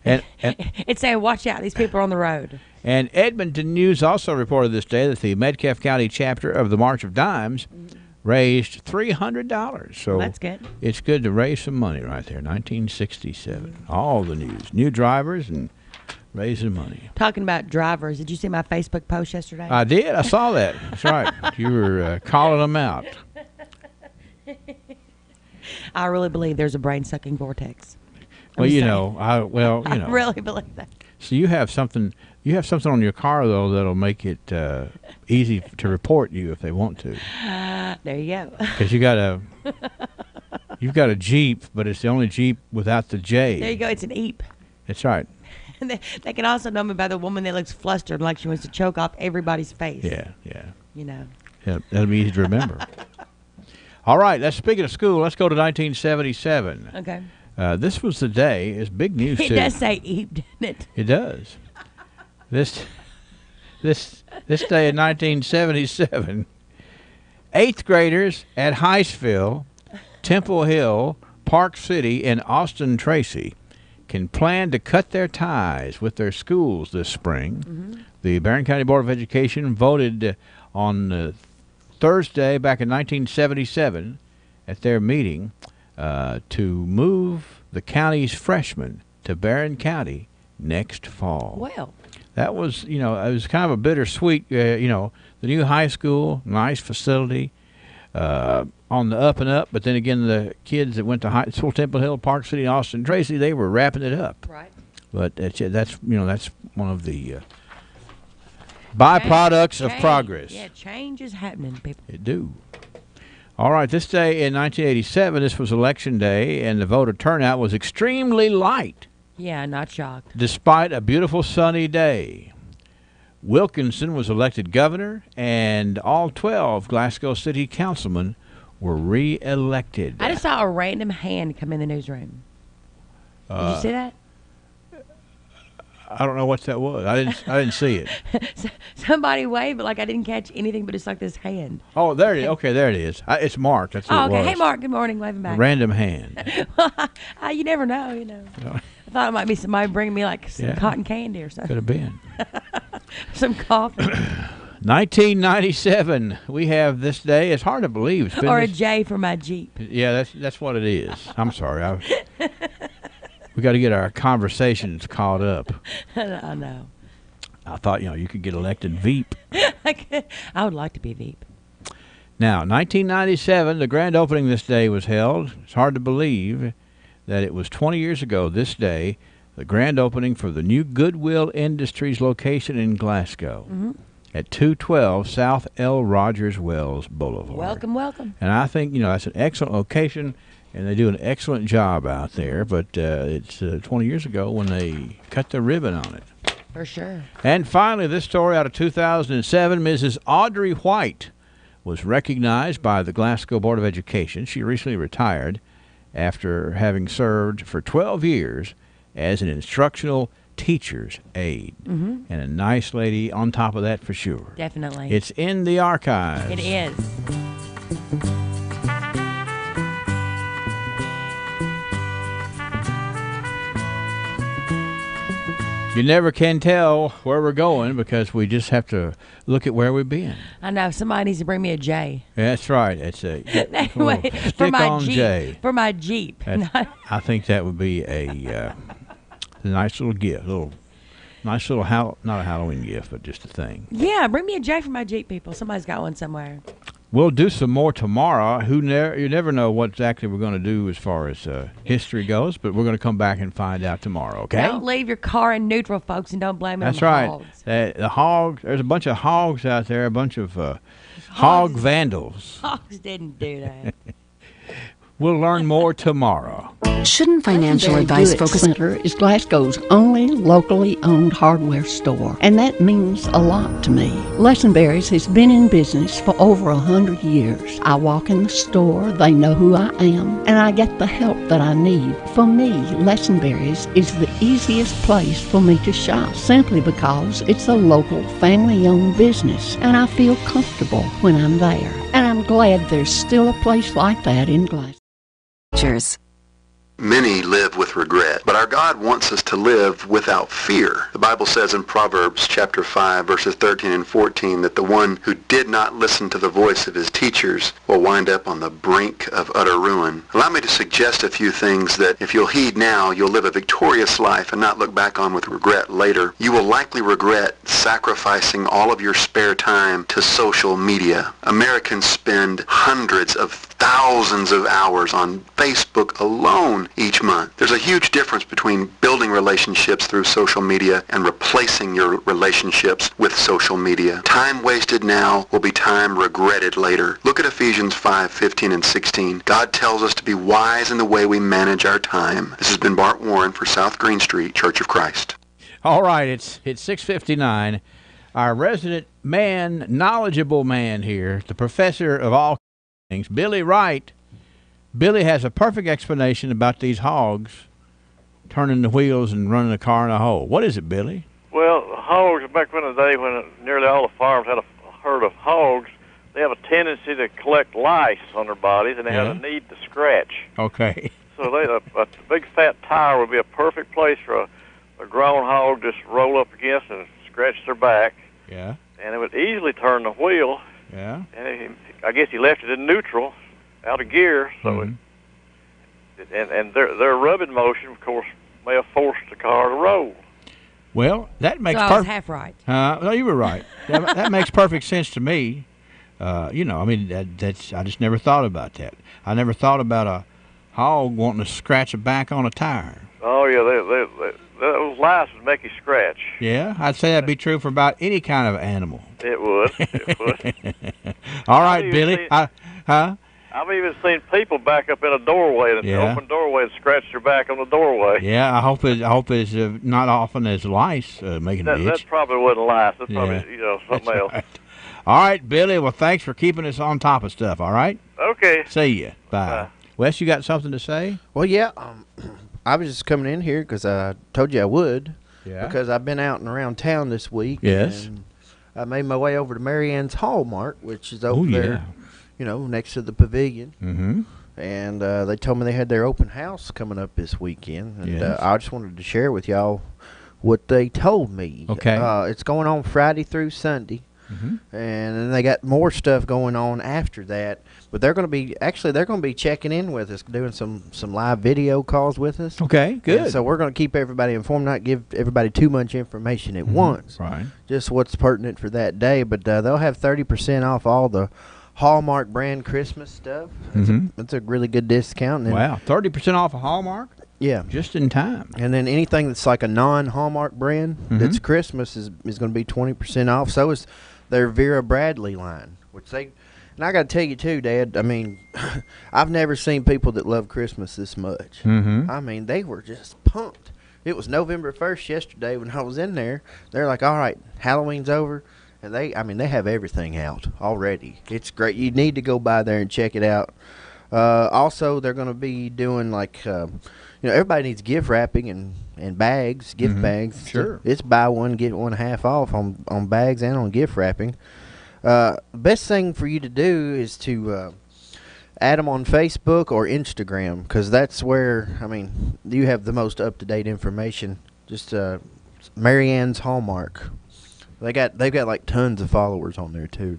And it's saying, watch out, these people are on the road. And Edmonton News also reported this day that the Metcalfe County chapter of the March of Dimes raised $300. So that's good. It's good to raise some money right there. 1967. All the news. New drivers and raising money. Talking about drivers, did you see my Facebook post yesterday? I did. I saw that. That's right. You were calling them out. I really believe there's a brain-sucking vortex. Well, I really believe that. So you have something on your car though that'll make it easy to report you if they want to. There you go. Because you've got a Jeep, but it's the only Jeep without the J. There you go. It's an Eep. That's right. And they can also know me by the woman that looks flustered, like she wants to choke off everybody's face. Yeah. Yeah, that'll be easy to remember. All right. Speaking of school, let's go to 1977. Okay. This was the day. It's big news too. It does say Eep, doesn't it? It does. This day in 1977, 8th graders at Heistville, Temple Hill, Park City, and Austin Tracy can plan to cut their ties with their schools this spring. The Barron County Board of Education voted on Thursday back in 1977 at their meeting to move the county's freshmen to Barron County next fall. Well, that was, it was kind of a bittersweet, the new high school, nice facility, on the up and up. But then again, the kids that went to high school, Temple Hill, Park City, Austin Tracy, they were wrapping it up. Right. But that's one of the byproducts of progress. Yeah, change is happening, people. It do. All right, this day in 1987, this was Election Day, and the voter turnout was extremely light. Yeah, not shocked. Despite a beautiful sunny day. Wilkinson was elected governor, and all 12 Glasgow City councilmen were re-elected. I just saw a random hand come in the newsroom. Did you see that? I don't know what that was. I didn't see it. Somebody waved, but like I didn't catch anything but just like this hand. Oh, there it is. Okay, there it is. It's Mark. That's what it was. Hey, Mark. Good morning. Waving back. Random hand. You never know, I thought it might be somebody bringing me like some cotton candy or something. Could have been. Some coffee. 1997. We have this day. It's hard to believe. It's been or a J for my Jeep. Yeah, that's what it is. I'm sorry. We got to get our conversations caught up. I know. I thought, you could get elected Veep. I would like to be Veep. Now, 1997, the grand opening this day was held. It's hard to believe that it was 20 years ago this day, the grand opening for the new Goodwill Industries location in Glasgow at 212 South L. Rogers Wells Boulevard. Welcome, welcome. And I think, that's an excellent location. And they do an excellent job out there, but it's 20 years ago when they cut the ribbon on it. For sure. And finally, this story out of 2007, Mrs. Audrey White was recognized by the Glasgow Board of Education. She recently retired after having served for 12 years as an instructional teacher's aide. And a nice lady on top of that for sure. Definitely. It's in the archives. It is. You never can tell where we're going because we just have to look at where we've been. I know. Somebody needs to bring me a J. That's right. It's a anyway, stick on Jeep, J. For my Jeep. I think that would be a nice little gift. Nice little, not a Halloween gift, but just a thing. Yeah, bring me a J for my Jeep, people. Somebody's got one somewhere. We'll do some more tomorrow. You never know what exactly we're going to do as far as history goes, but we're going to come back and find out tomorrow, okay? Don't leave your car in neutral, folks, and don't blame it on the hogs. That's right. The hogs, there's a bunch of hogs out there, a bunch of hog vandals. Hogs didn't do that. We'll learn more tomorrow. Shouldn't financial advice focus? Center is Glasgow's only locally owned hardware store, and that means a lot to me. Lesenberry's has been in business for over 100 years. I walk in the store, they know who I am, and I get the help that I need. For me, Lesenberry's is the easiest place for me to shop, simply because it's a local family-owned business, and I feel comfortable when I'm there. And I'm glad there's still a place like that in Glasgow. Cheers. Many live with regret, but our God wants us to live without fear. The Bible says in Proverbs chapter 5, verses 13 and 14, that the one who did not listen to the voice of his teachers will wind up on the brink of utter ruin. Allow me to suggest a few things that if you'll heed now, you'll live a victorious life and not look back on with regret later. You will likely regret sacrificing all of your spare time to social media. Americans spend hundreds of thousands of hours on Facebook alone each month. There's a huge difference between building relationships through social media and replacing your relationships with social media. Time wasted now will be time regretted later. Look at Ephesians 5:15 and 16. God tells us to be wise in the way we manage our time. This has been Bart Warren for South Green Street, Church of Christ. All right, it's 6:59. Our resident man, knowledgeable man here, the professor of all things, Billy Wright. Billy has a perfect explanation about these hogs turning the wheels and running a car in a hole. What is it, Billy? Well, hogs, back in the day when nearly all the farms had a herd of hogs, they have a tendency to collect lice on their bodies, and they have a need to scratch. Okay. So a big fat tire would be a perfect place for a grown hog just roll up against and scratch their back. Yeah. And it would easily turn the wheel. Yeah. And I guess he left it in neutral, out of gear, so and their rubbing motion, of course, may have forced the car to roll. Well, that makes so I was half right. No, you were right. That makes perfect sense to me. I mean, that's I just never thought about that. I never thought about a hog wanting to scratch a back on a tire. Oh yeah, those lice would make you scratch. Yeah, I'd say that'd be true for about any kind of animal. It would. It would. All right, Billy. I've even seen people back up in a doorway, an open doorway, and scratch their back on the doorway. Yeah, I hope it's not often as lice making the itch. That probably wasn't lice. That's probably something else. Right. All right, Billy. Well, thanks for keeping us on top of stuff. All right. Okay. See ya. Bye. Wes, you got something to say? Well, yeah. I was just coming in here because I told you I would. Yeah. Because I've been out and around town this week. Yes. And I made my way over to Marianne's Hallmark, which is over there, next to the pavilion. Mm-hmm. And they told me they had their open house coming up this weekend. And I just wanted to share with y'all what they told me. Okay. It's going on Friday through Sunday. Mm-hmm. And then they got more stuff going on after that. But they're going to be checking in with us, doing some live video calls with us. Okay, good. And so we're going to keep everybody informed, not give everybody too much information at once. Right. Just what's pertinent for that day. But they'll have 30% off all the Hallmark brand Christmas stuff. It's a really good discount. And wow, 30% off of Hallmark? Yeah. Just in time. And then anything that's like a non-Hallmark brand that's Christmas is going to be 20% off. So is their Vera Bradley line, which they... And I got to tell you, too, Dad, I mean, I've never seen people that love Christmas this much. Mm-hmm. I mean, they were just pumped. It was November 1st yesterday when I was in there. They're like, all right, Halloween's over. And they have everything out already. It's great. You need to go by there and check it out. Also, they're going to be doing like, everybody needs gift wrapping and bags, gift bags. Sure. It's buy one, get one half off on bags and on gift wrapping. Best thing for you to do is to add them on Facebook or Instagram, because that's where, you have the most up-to-date information. Just Marianne's Hallmark. They've got like tons of followers on there too.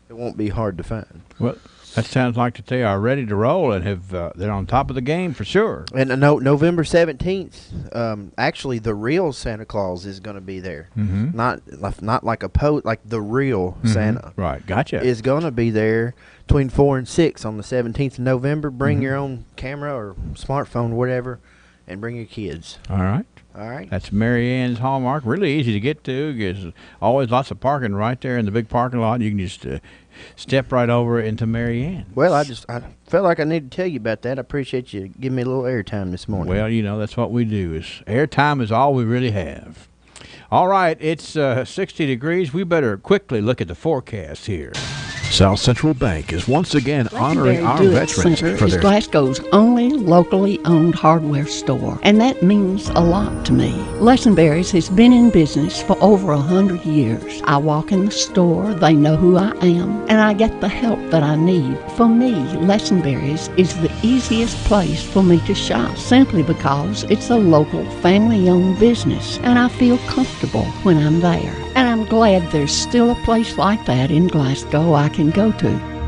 It won't be hard to find. Well, that sounds like that they are ready to roll and they're on top of the game for sure. And November 17th, actually the real Santa Claus is going to be there. Mm-hmm. Not like like the real Santa. Right, gotcha. Is going to be there between 4 and 6 on the 17th of November. Bring your own camera or smartphone, whatever, and bring your kids. All right. All right. That's Marianne's Hallmark. Really easy to get to. There's always lots of parking right there in the big parking lot. You can just step right over into Marianne. Well, I felt like I needed to tell you about that. I appreciate you giving me a little airtime this morning. Well, that's what we do. Airtime is all we really have. All right, it's 60 degrees. We better quickly look at the forecast here. South Central Bank is once again honoring our veterans Center for is their... Glasgow's only locally owned hardware store, and that means a lot to me. Lesenberry's has been in business for over 100 years. I walk in the store, they know who I am, and I get the help that I need. For me, Lesenberry's is the easiest place for me to shop, simply because it's a local family-owned business, and I feel comfortable when I'm there. And I'm glad there's still a place like that in Glasgow I can go to.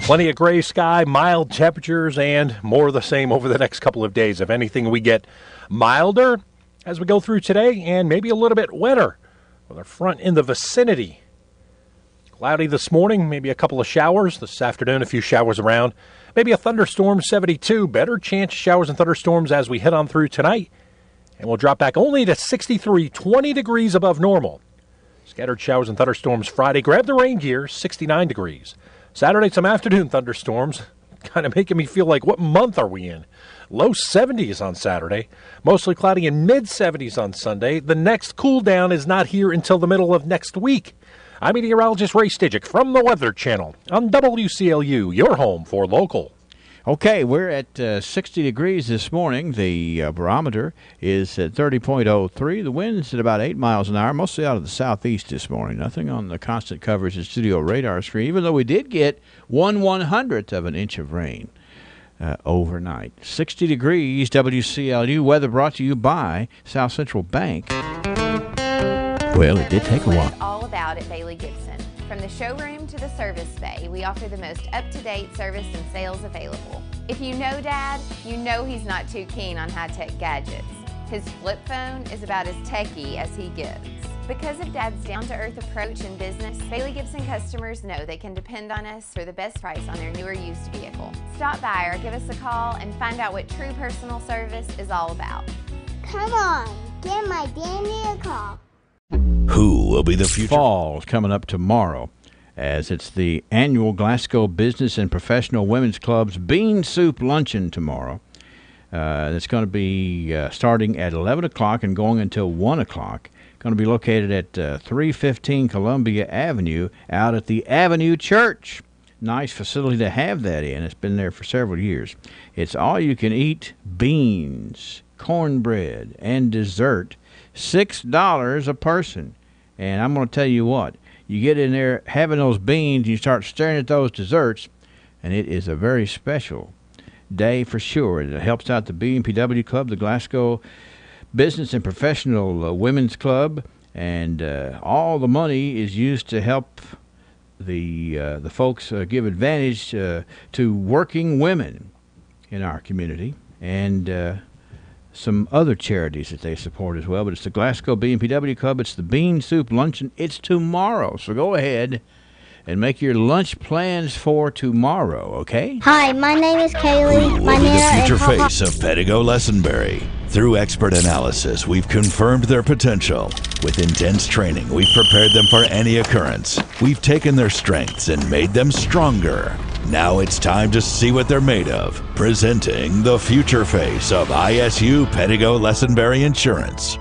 Plenty of gray sky, mild temperatures, and more of the same over the next couple of days. If anything, we get milder as we go through today, and maybe a little bit wetter with a front in the vicinity. Cloudy this morning, maybe a couple of showers. This afternoon, a few showers around. Maybe a thunderstorm, 72. Better chance of showers and thunderstorms as we head on through tonight. And we'll drop back only to 63, 20 degrees above normal. Scattered showers and thunderstorms Friday. Grab the rain gear, 69 degrees. Saturday, some afternoon thunderstorms. Kind of making me feel like, what month are we in? Low 70s on Saturday. Mostly cloudy and mid-70s on Sunday. The next cool down is not here until the middle of next week. I'm meteorologist Ray Stidgick from the Weather Channel on WCLU, your home for local. Okay, we're at 60 degrees this morning. The barometer is at 30.03. The wind's at about 8 miles an hour, mostly out of the southeast this morning. Nothing on the constant coverage and studio radar screen, even though we did get 1/100th of an inch of rain overnight. 60 degrees, WCLU weather brought to you by South Central Bank. Well, it did take a while. All about at Bailey Gibson. From the showroom to the service bay, we offer the most up-to-date service and sales available. If you know Dad, you know he's not too keen on high-tech gadgets. His flip phone is about as techy as he gets. Because of Dad's down-to-earth approach in business, Bailey Gibson customers know they can depend on us for the best price on their newer used vehicle. Stop by or give us a call and find out what true personal service is all about. Come on, give my daddy a call. Who will be the future? Fall's coming up tomorrow, as it's the annual Glasgow Business and Professional Women's Club's Bean Soup Luncheon tomorrow. It's going to be starting at 11 o'clock and going until 1 o'clock. Going to be located at 315 Columbia Avenue out at the Avenue Church. Nice facility to have that in. It's been there for several years. It's all-you-can-eat beans, cornbread, and dessert, $6 a person. And I'm going to tell you what, you get in there having those beans, you start staring at those desserts, and it is a very special day for sure. It helps out the BNPW Club, the Glasgow Business and Professional Women's Club, and all the money is used to help the folks give advantage to working women in our community, and some other charities that they support as well. But it's the Glasgow BNPW Club. It's the Bean Soup Luncheon. It's tomorrow, so go ahead and make your lunch plans for tomorrow, okay? Hi, my name is Kaylee. Who will be the future face of Pettigo Lessenberry? Through expert analysis, we've confirmed their potential. With intense training, we've prepared them for any occurrence. We've taken their strengths and made them stronger. Now it's time to see what they're made of. Presenting the future face of ISU Pettigo Lessenberry Insurance.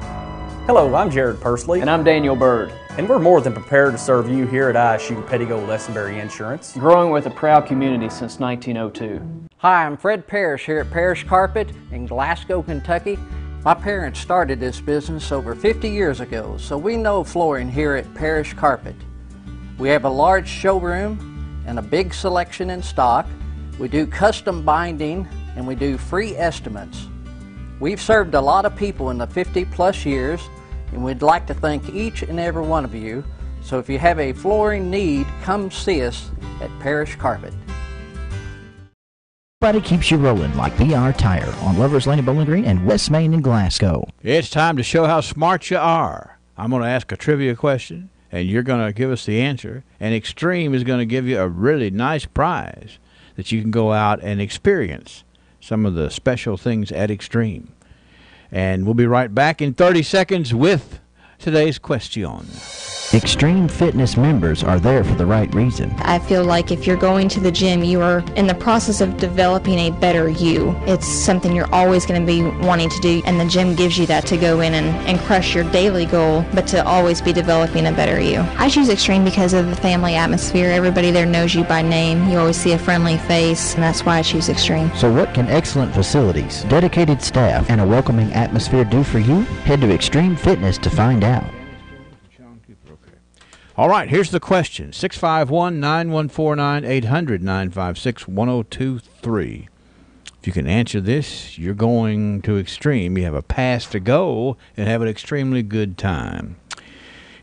Hello, I'm Jared Persley. And I'm Daniel Bird. And we're more than prepared to serve you here at ISU Pettigo Lessenberry Insurance. Growing with a proud community since 1902. Hi, I'm Fred Parrish here at Parrish Carpet in Glasgow, Kentucky. My parents started this business over 50 years ago, so we know flooring here at Parrish Carpet. We have a large showroom and a big selection in stock. We do custom binding and we do free estimates. We've served a lot of people in the 50-plus years, and we'd like to thank each and every one of you. So if you have a flooring need, come see us at Parrish Carpet. Everybody keeps you rolling like BR Tire on Lovers Lane in Bowling Green and West Main in Glasgow. It's time to show how smart you are. I'm going to ask a trivia question, and you're going to give us the answer. And Extreme is going to give you a really nice prize that you can go out and experience some of the special things at Extreme. And we'll be right back in 30 seconds with today's question. Extreme Fitness members are there for the right reason. I feel like if you're going to the gym, you are in the process of developing a better you. It's something you're always going to be wanting to do, and the gym gives you that to go in and crush your daily goal, but to always be developing a better you. I choose Extreme because of the family atmosphere. Everybody there knows you by name. You always see a friendly face, and that's why I choose Extreme. So what can excellent facilities, dedicated staff, and a welcoming atmosphere do for you? Head to Extreme Fitness to find out. All right, here's the question. 651-9149-800-956-1023. If you can answer this, you're going to Extreme. You have a pass to go and have an extremely good time.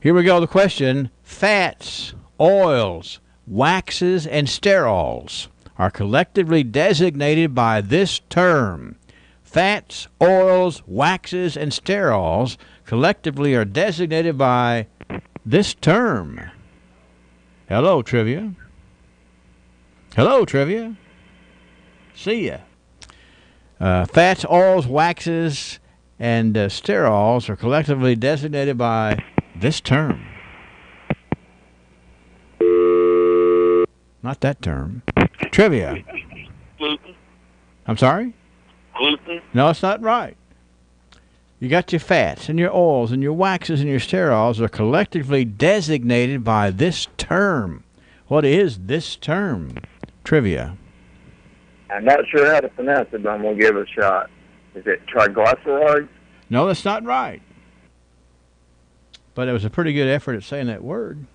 Here we go, the question. Fats, oils, waxes, and sterols are collectively designated by this term. Fats, oils, waxes, and sterols collectively are designated by this term. Hello, trivia. Hello, trivia. See ya. Fats, oils, waxes, and sterols are collectively designated by this term. Not that term. Trivia. Gluten. I'm sorry? Gluten. No, it's not right. You got your fats and your oils and your waxes and your sterols are collectively designated by this term. What is this term? Trivia. I'm not sure how to pronounce it, but I'm going to give it a shot. Is it triglycerides? No, that's not right. But it was a pretty good effort at saying that word.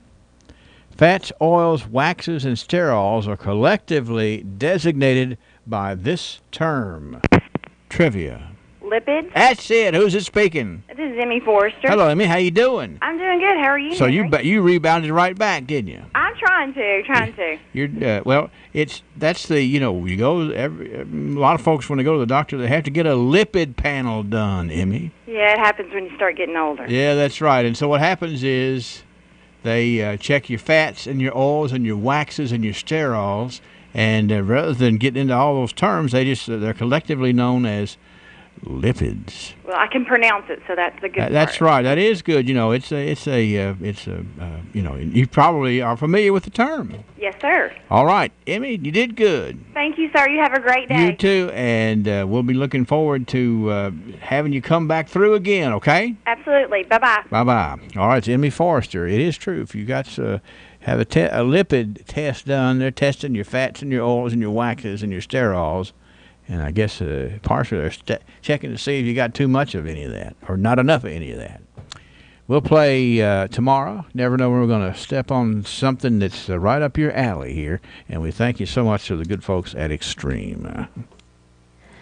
Fats, oils, waxes, and sterols are collectively designated by this term. Trivia. Lipids. That's it. Who's it speaking? This is Emmy Forrester. Hello, Emmy. How you doing? I'm doing good. How are you? So Henry? you rebounded right back, didn't you? I'm trying to. You're well. That's the you go a lot of folks when they go to the doctor they have to get a lipid panel done, Emmy. Yeah, it happens when you start getting older. Yeah, that's right. And so what happens is they check your fats and your oils and your waxes and your sterols, and rather than getting into all those terms, they're collectively known as lipids. Well, I can pronounce it, so that's the good part. That's right. That is good. You know, it's a you know, you probably are familiar with the term. Yes, sir. All right, Emmy, you did good. Thank you, sir. You have a great day. You too, and we'll be looking forward to having you come back through again, okay? Absolutely. Bye-bye. Bye-bye. All right, it's Emmy Forrester. It is true. If you got to have a lipid test done, they're testing your fats and your oils and your waxes and your sterols, and I guess partially they're checking to see if you got too much of any of that or not enough of any of that. We'll play tomorrow. Never know when we're going to step on something that's right up your alley here. And we thank you so much to the good folks at Extreme.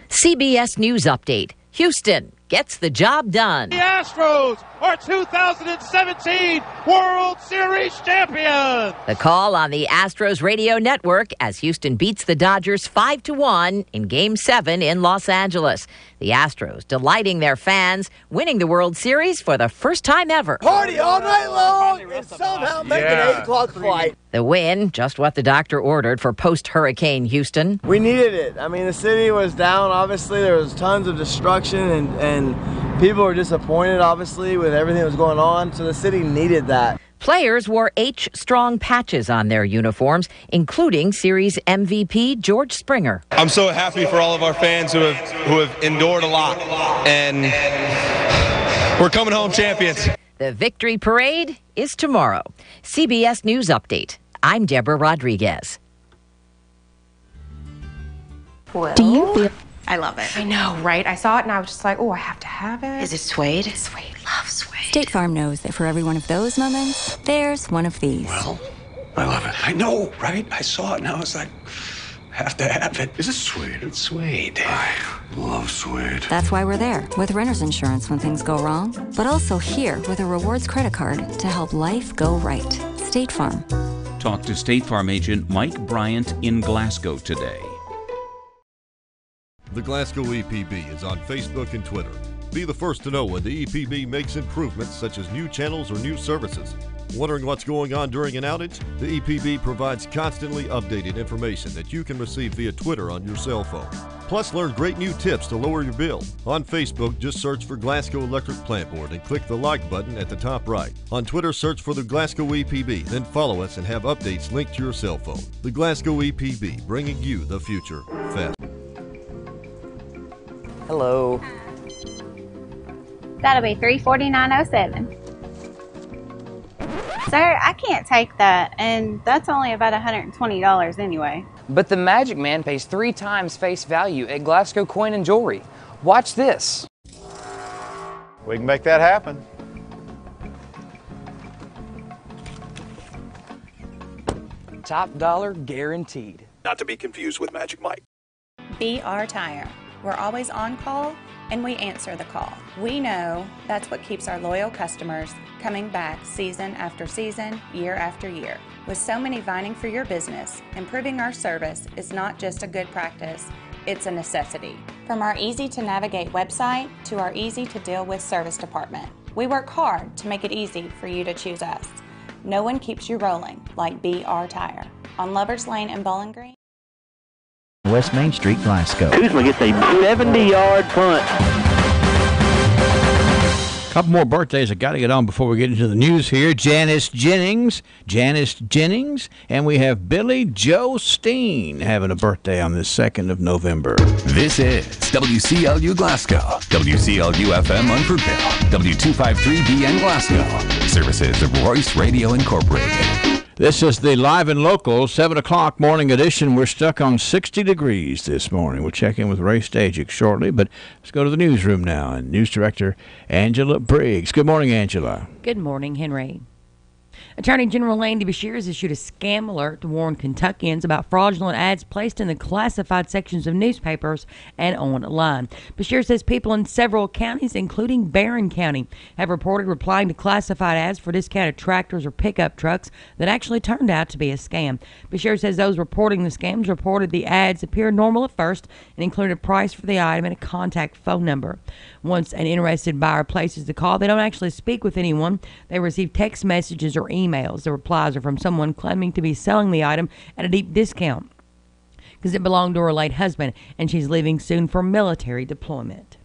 CBS News Update. Houston gets the job done. The Astros are 2017 World Series champions. The call on the Astros radio network as Houston beats the Dodgers 5-1 in Game 7 in Los Angeles. The Astros delighting their fans, winning the World Series for the first time ever. Party all night long and somehow make an 8 o'clock flight. The win, just what the doctor ordered for post-Hurricane Houston. We needed it. I mean, the city was down, obviously. There was tons of destruction, and people were disappointed, obviously, with everything that was going on. So the city needed that. Players wore H-Strong patches on their uniforms, including Series MVP George Springer. I'm so happy for all of our fans who have endured a lot, and we're coming home champions. The victory parade is tomorrow. CBS News Update. I'm Deborah Rodriguez. Well, Do you feel... I love it. I know, right? I saw it and I was just like, oh, I have to have it. Is it suede? It's suede. Love suede. State Farm knows that for every one of those moments, there's one of these. Well, I love it. I know, right? I saw it and I was like, have to have it. Is it suede? It's suede. I love suede. That's why we're there with renter's insurance when things go wrong, but also here with a rewards credit card to help life go right. State Farm. Talk to State Farm agent Mike Bryant in Glasgow today. The Glasgow EPB is on Facebook and Twitter. Be the first to know when the EPB makes improvements such as new channels or new services. Wondering what's going on during an outage? The EPB provides constantly updated information that you can receive via Twitter on your cell phone. Plus, learn great new tips to lower your bill. On Facebook, just search for Glasgow Electric Plant Board and click the like button at the top right. On Twitter, search for the Glasgow EPB, then follow us and have updates linked to your cell phone. The Glasgow EPB, bringing you the future fast. Hello. That'll be $349.07. Sir, I can't take that, and that's only about $120 anyway. But the Magic Man pays 3 times face value at Glasgow Coin and Jewelry. Watch this. We can make that happen. Top dollar guaranteed. Not to be confused with Magic Mike. BR Tire. We're always on call and we answer the call. We know that's what keeps our loyal customers coming back season after season, year after year. With so many vying for your business, improving our service is not just a good practice, it's a necessity. From our easy-to-navigate website to our easy-to-deal-with service department, we work hard to make it easy for you to choose us. No one keeps you rolling like BR Tire. On Lovers Lane in Bowling Green. West Main Street, Glasgow. Kuzma gets a 70-yard punt. Couple more birthdays I got to get on before we get into the news here. Janice Jennings, and we have Billy Joe Steen having a birthday on the 2nd of November. This is WCLU Glasgow, WCLU FM Unfruitville, W253BN Glasgow. Services of Royce Radio Incorporated. This is the Live and Local 7 o'clock morning edition. We're stuck on 60 degrees this morning. We'll check in with Ray Stajic shortly, but let's go to the newsroom now. And News Director Angela Briggs. Good morning, Angela. Good morning, Henry. Attorney General Landy Beshear has issued a scam alert to warn Kentuckians about fraudulent ads placed in the classified sections of newspapers and online. Beshear says people in several counties, including Barron County, have reported replying to classified ads for discounted tractors or pickup trucks that actually turned out to be a scam. Beshear says those reporting the scams reported the ads appeared normal at first and included a price for the item and a contact phone number. Once an interested buyer places the call, they don't actually speak with anyone. They receive text messages or emails. The replies are from someone claiming to be selling the item at a deep discount because it belonged to her late husband and she's leaving soon for military deployment.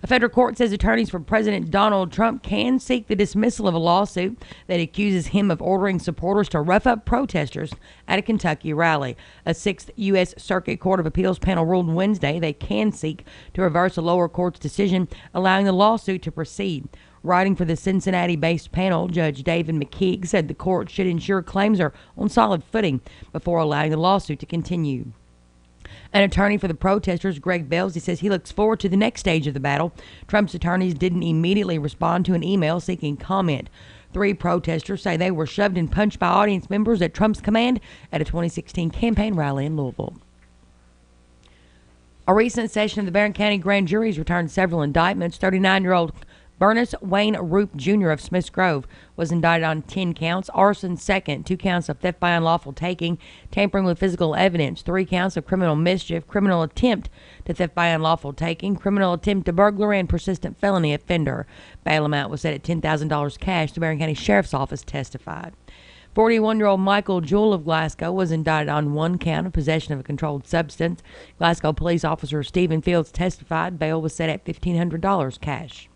A federal court says attorneys for President Donald Trump can seek the dismissal of a lawsuit that accuses him of ordering supporters to rough up protesters at a Kentucky rally. A 6th U.S. Circuit Court of Appeals panel ruled Wednesday they can seek to reverse a lower court's decision allowing the lawsuit to proceed. Writing for the Cincinnati-based panel, Judge David McKeague said the court should ensure claims are on solid footing before allowing the lawsuit to continue. An attorney for the protesters, Greg Belzy, says he looks forward to the next stage of the battle. Trump's attorneys didn't immediately respond to an email seeking comment. 3 protesters say they were shoved and punched by audience members at Trump's command at a 2016 campaign rally in Louisville. A recent session of the Barron County Grand Jury's returned several indictments. 39-year-old Bernice Wayne Roop Jr. of Smiths Grove was indicted on 10 counts, arson second, 2 counts of theft by unlawful taking, tampering with physical evidence, 3 counts of criminal mischief, criminal attempt to theft by unlawful taking, criminal attempt to burglary, and persistent felony offender. Bail amount was set at $10,000 cash. The Barron County Sheriff's Office testified. 41-year-old Michael Jewell of Glasgow was indicted on 1 count of possession of a controlled substance. Glasgow police officer Stephen Fields testified. Bail was set at $1,500 cash.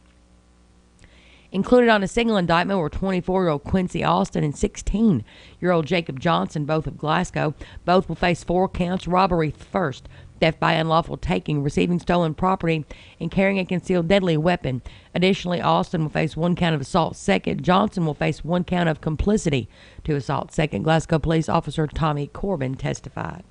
Included on a single indictment were 24-year-old Quincy Austin and 16-year-old Jacob Johnson, both of Glasgow. Both will face 4 counts: robbery first, theft by unlawful taking, receiving stolen property, and carrying a concealed deadly weapon. Additionally, Austin will face 1 count of assault second. Johnson will face 1 count of complicity to assault second. Glasgow police officer Tommy Corbin testified.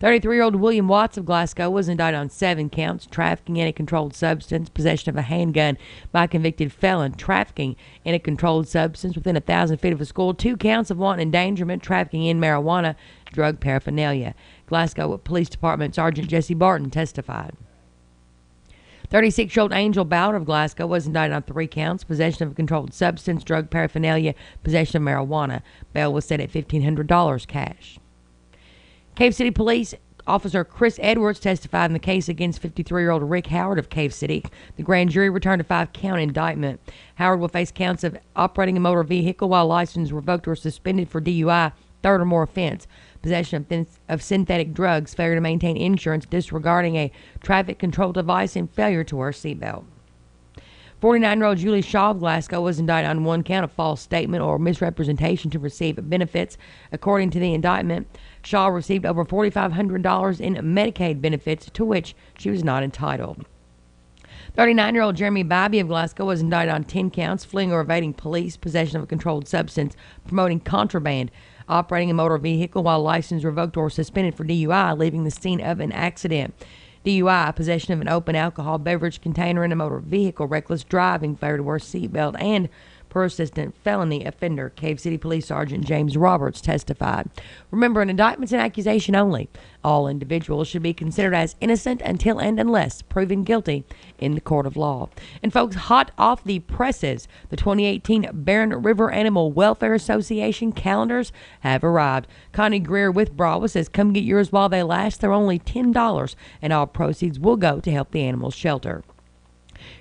33-year-old William Watts of Glasgow was indicted on 7 counts: trafficking in a controlled substance, possession of a handgun by a convicted felon, trafficking in a controlled substance within 1,000 feet of a school, 2 counts of wanton endangerment, trafficking in marijuana, drug paraphernalia. Glasgow Police Department Sergeant Jesse Barton testified. 36-year-old Angel Bauer of Glasgow was indicted on 3 counts: possession of a controlled substance, drug paraphernalia, possession of marijuana. Bail was set at $1,500 cash. Cave City Police Officer Chris Edwards testified in the case against 53-year-old Rick Howard of Cave City. The grand jury returned a 5-count indictment. Howard will face counts of operating a motor vehicle while license revoked or suspended for DUI, 3rd or more offense, possession of synthetic drugs, failure to maintain insurance, disregarding a traffic control device, and failure to wear a seatbelt. 49-year-old Julie Shaw of Glasgow was indicted on 1 count of false statement or misrepresentation to receive benefits. According to the indictment, Shaw received over $4,500 in Medicaid benefits to which she was not entitled. 39-year-old Jeremy Bybee of Glasgow was indicted on 10 counts: fleeing or evading police, possession of a controlled substance, promoting contraband, operating a motor vehicle while license revoked or suspended for DUI, leaving the scene of an accident. DUI, possession of an open alcohol beverage container in a motor vehicle, reckless driving, failure to wear a seatbelt, and persistent felony offender. Cave City Police Sergeant James Roberts testified. Remember, an indictment's an accusation only. All individuals should be considered as innocent until and unless proven guilty in the court of law. And folks, hot off the presses, the 2018 Barron River Animal Welfare Association calendars have arrived. Connie Greer with Bravo says, come get yours while they last. They're only $10, and all proceeds will go to help the animal shelter.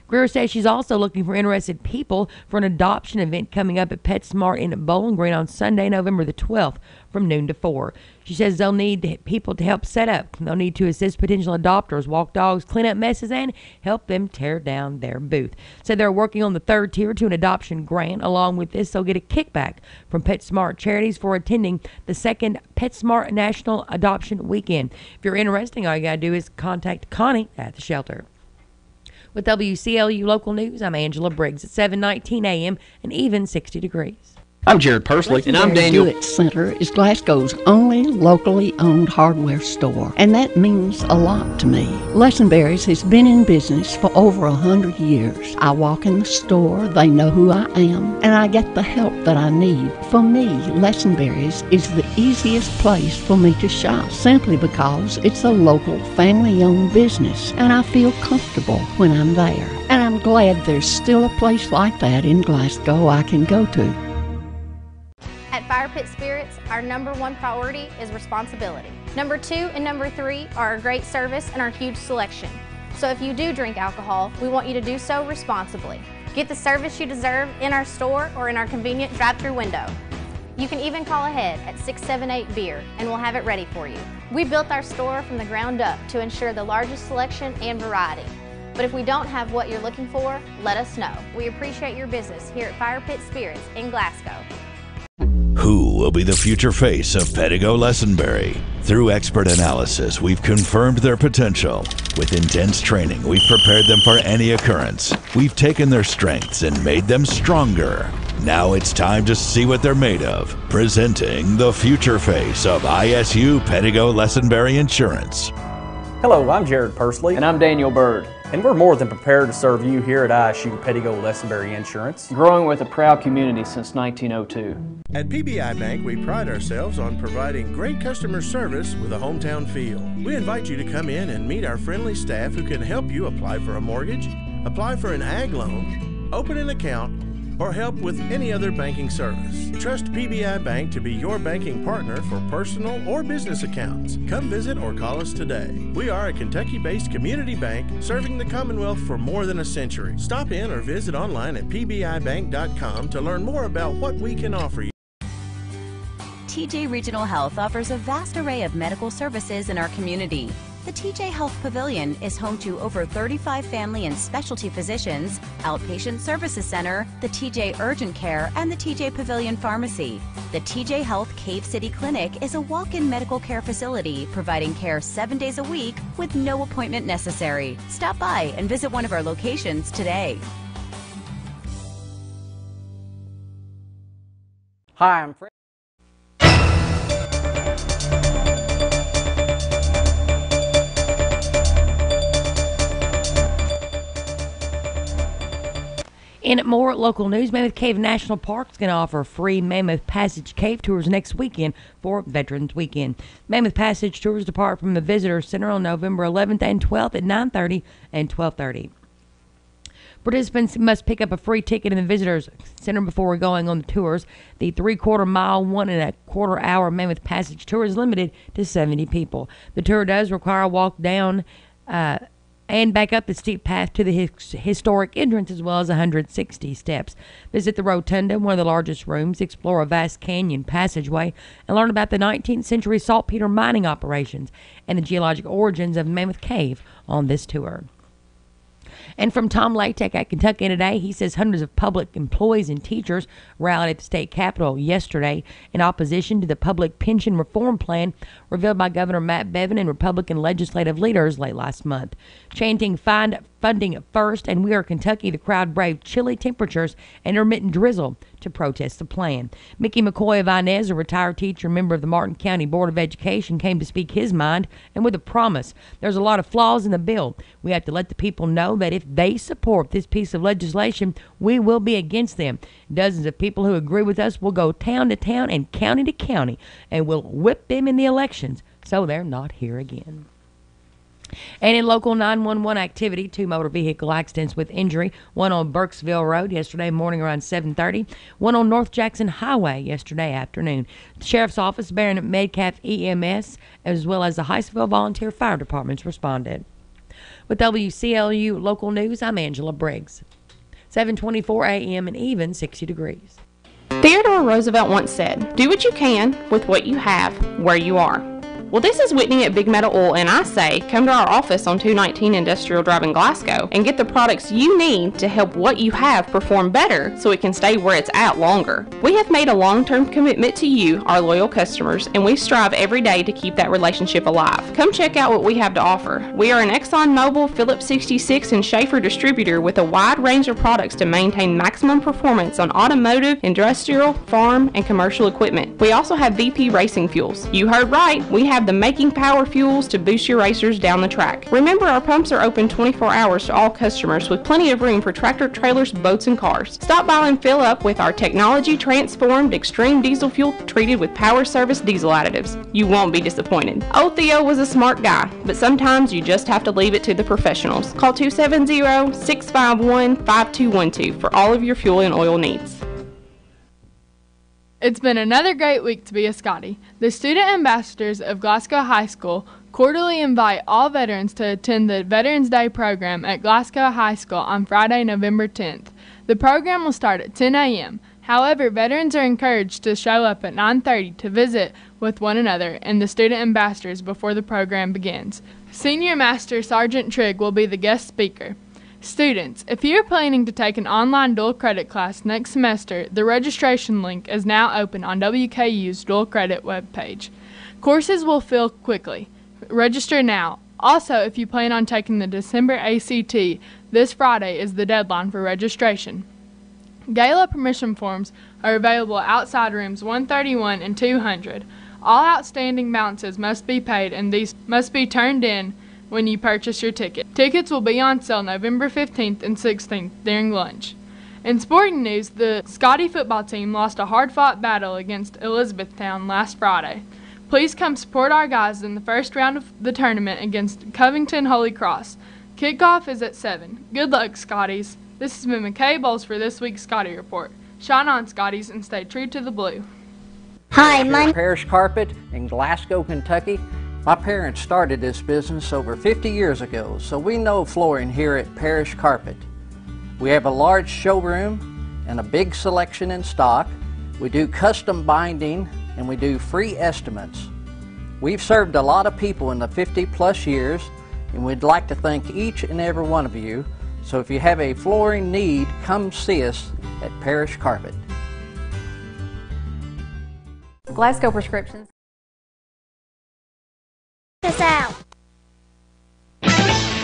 Greer says she's also looking for interested people for an adoption event coming up at PetSmart in Bowling Green on Sunday, November the 12th from noon to 4. She says they'll need people to help set up. They'll need to assist potential adopters, walk dogs, clean up messes, and help them tear down their booth. So they're working on the 3rd tier to an adoption grant. Along with this, they'll get a kickback from PetSmart charities for attending the 2nd PetSmart National Adoption Weekend. If you're interested, all you got to do is contact Connie at the shelter. With WCLU Local News, I'm Angela Briggs at 7:19 a.m. and even 60 degrees. I'm Jared Persley, and I'm Daniel. Legendary Center is Glasgow's only locally owned hardware store, and that means a lot to me. Lesenberry's has been in business for over 100 years. I walk in the store, they know who I am, and I get the help that I need. For me, Lesenberry's is the easiest place for me to shop, simply because it's a local, family-owned business, and I feel comfortable when I'm there. And I'm glad there's still a place like that in Glasgow I can go to. At Fire Pit Spirits, our #1 priority is responsibility. Number 2 and number 3 are our great service and our huge selection. So if you do drink alcohol, we want you to do so responsibly. Get the service you deserve in our store or in our convenient drive-thru window. You can even call ahead at 678-BEER and we'll have it ready for you. We built our store from the ground up to ensure the largest selection and variety. But if we don't have what you're looking for, let us know. We appreciate your business here at Fire Pit Spirits in Glasgow. Who will be the future face of Pedigo Lessenberry? Through expert analysis, we've confirmed their potential. With intense training, we've prepared them for any occurrence. We've taken their strengths and made them stronger. Now it's time to see what they're made of. Presenting the future face of ISU Pedigo Lessenberry Insurance. Hello, I'm Jared Pursley. And I'm Daniel Bird. And we're more than prepared to serve you here at ISU Pedigo Lessenberry Insurance, growing with a proud community since 1902. At PBI Bank, we pride ourselves on providing great customer service with a hometown feel. We invite you to come in and meet our friendly staff who can help you apply for a mortgage, apply for an ag loan, open an account, or help with any other banking service. Trust PBI Bank to be your banking partner for personal or business accounts. Come visit or call us today. We are a Kentucky-based community bank serving the Commonwealth for more than a century. Stop in or visit online at pbibank.com to learn more about what we can offer you. TJ Regional Health offers a vast array of medical services in our community. The TJ Health Pavilion is home to over 35 family and specialty physicians, outpatient services center, the TJ Urgent Care, and the TJ Pavilion Pharmacy. The TJ Health Cave City Clinic is a walk-in medical care facility providing care 7 days a week with no appointment necessary. Stop by and visit one of our locations today. Hi, I'm Fred. In more local news, Mammoth Cave National Park is going to offer free Mammoth Passage Cave tours next weekend for Veterans Weekend. Mammoth Passage tours depart from the Visitor Center on November 11th and 12th at 9:30 and 12:30. Participants must pick up a free ticket in the Visitors Center before going on the tours. The 3/4 mile, 1.25 hour Mammoth Passage tour is limited to 70 people. The tour does require a walk down and back up the steep path to the historic entrance, as well as 160 steps. Visit the Rotunda, one of the largest rooms, explore a vast canyon passageway, and learn about the 19th century saltpeter mining operations and the geologic origins of Mammoth Cave on this tour. And from Tom Latek at Kentucky Today, he says hundreds of public employees and teachers rallied at the state capitol yesterday in opposition to the public pension reform plan revealed by Governor Matt Bevin and Republican legislative leaders late last month. Chanting "Find funding first" and "We are Kentucky," the crowd braved chilly temperatures and intermittent drizzle to protest the plan. Mickey McCoy of Inez, a retired teacher, member of the Martin County Board of Education, came to speak his mind, and with a promise. There's a lot of flaws in the bill. We have to let the people know that if they support this piece of legislation, we will be against them. Dozens of people who agree with us will go town to town and county to county, and will whip them in the elections so they're not here again. And in local 911 activity, 2 motor vehicle accidents with injury, one on Burkesville Road yesterday morning around 7:30, one on North Jackson Highway yesterday afternoon. The Sheriff's Office, Barron Metcalf EMS, as well as the Heistville Volunteer Fire Departments responded. With WCLU Local News, I'm Angela Briggs. 7:24 a.m. and even 60 degrees. Theodore Roosevelt once said, "Do what you can with what you have where you are." Well, this is Whitney at Big Metal Oil, and I say come to our office on 219 Industrial Drive in Glasgow and get the products you need to help what you have perform better so it can stay where it's at longer. We have made a long-term commitment to you, our loyal customers, and we strive every day to keep that relationship alive. Come check out what we have to offer. We are an ExxonMobil, Phillips 66, and Schaefer distributor with a wide range of products to maintain maximum performance on automotive, industrial, farm, and commercial equipment. We also have VP Racing Fuels. You heard right, we have the making power fuels to boost your racers down the track. Remember, our pumps are open 24 hours to all customers with plenty of room for tractor trailers, boats, and cars. Stop by and fill up with our technology transformed extreme diesel fuel treated with Power Service diesel additives. You won't be disappointed. Old Theo was a smart guy, but sometimes you just have to leave it to the professionals. Call 270-651-5212 for all of your fuel and oil needs. It's been another great week to be a Scotty. The student ambassadors of Glasgow High School cordially invite all veterans to attend the Veterans Day program at Glasgow High School on Friday, November 10th. The program will start at 10 a.m. However, veterans are encouraged to show up at 9:30 to visit with one another and the student ambassadors before the program begins. Senior Master Sergeant Trigg will be the guest speaker. Students, if you are planning to take an online dual credit class next semester, the registration link is now open on WKU's dual credit webpage. Courses will fill quickly. Register now. Also, if you plan on taking the December ACT, this Friday is the deadline for registration. Gala permission forms are available outside rooms 131 and 200. All outstanding balances must be paid, and these must be turned in when you purchase your ticket. Tickets will be on sale November 15th and 16th during lunch. In sporting news, the Scotty football team lost a hard-fought battle against Elizabethtown last Friday. Please come support our guys in the first round of the tournament against Covington Holy Cross. Kickoff is at 7. Good luck, Scotties. This has been McKay Bowles for this week's Scotty Report. Shine on, Scotties, and stay true to the blue. Hi, my Parish Carpet in Glasgow, Kentucky. My parents started this business over 50 years ago, so we know flooring here at Parish Carpet. We have a large showroom and a big selection in stock. We do custom binding and we do free estimates. We've served a lot of people in the 50-plus years, and we'd like to thank each and every one of you. So if you have a flooring need, come see us at Parish Carpet. Glasgow Prescriptions. Check us out.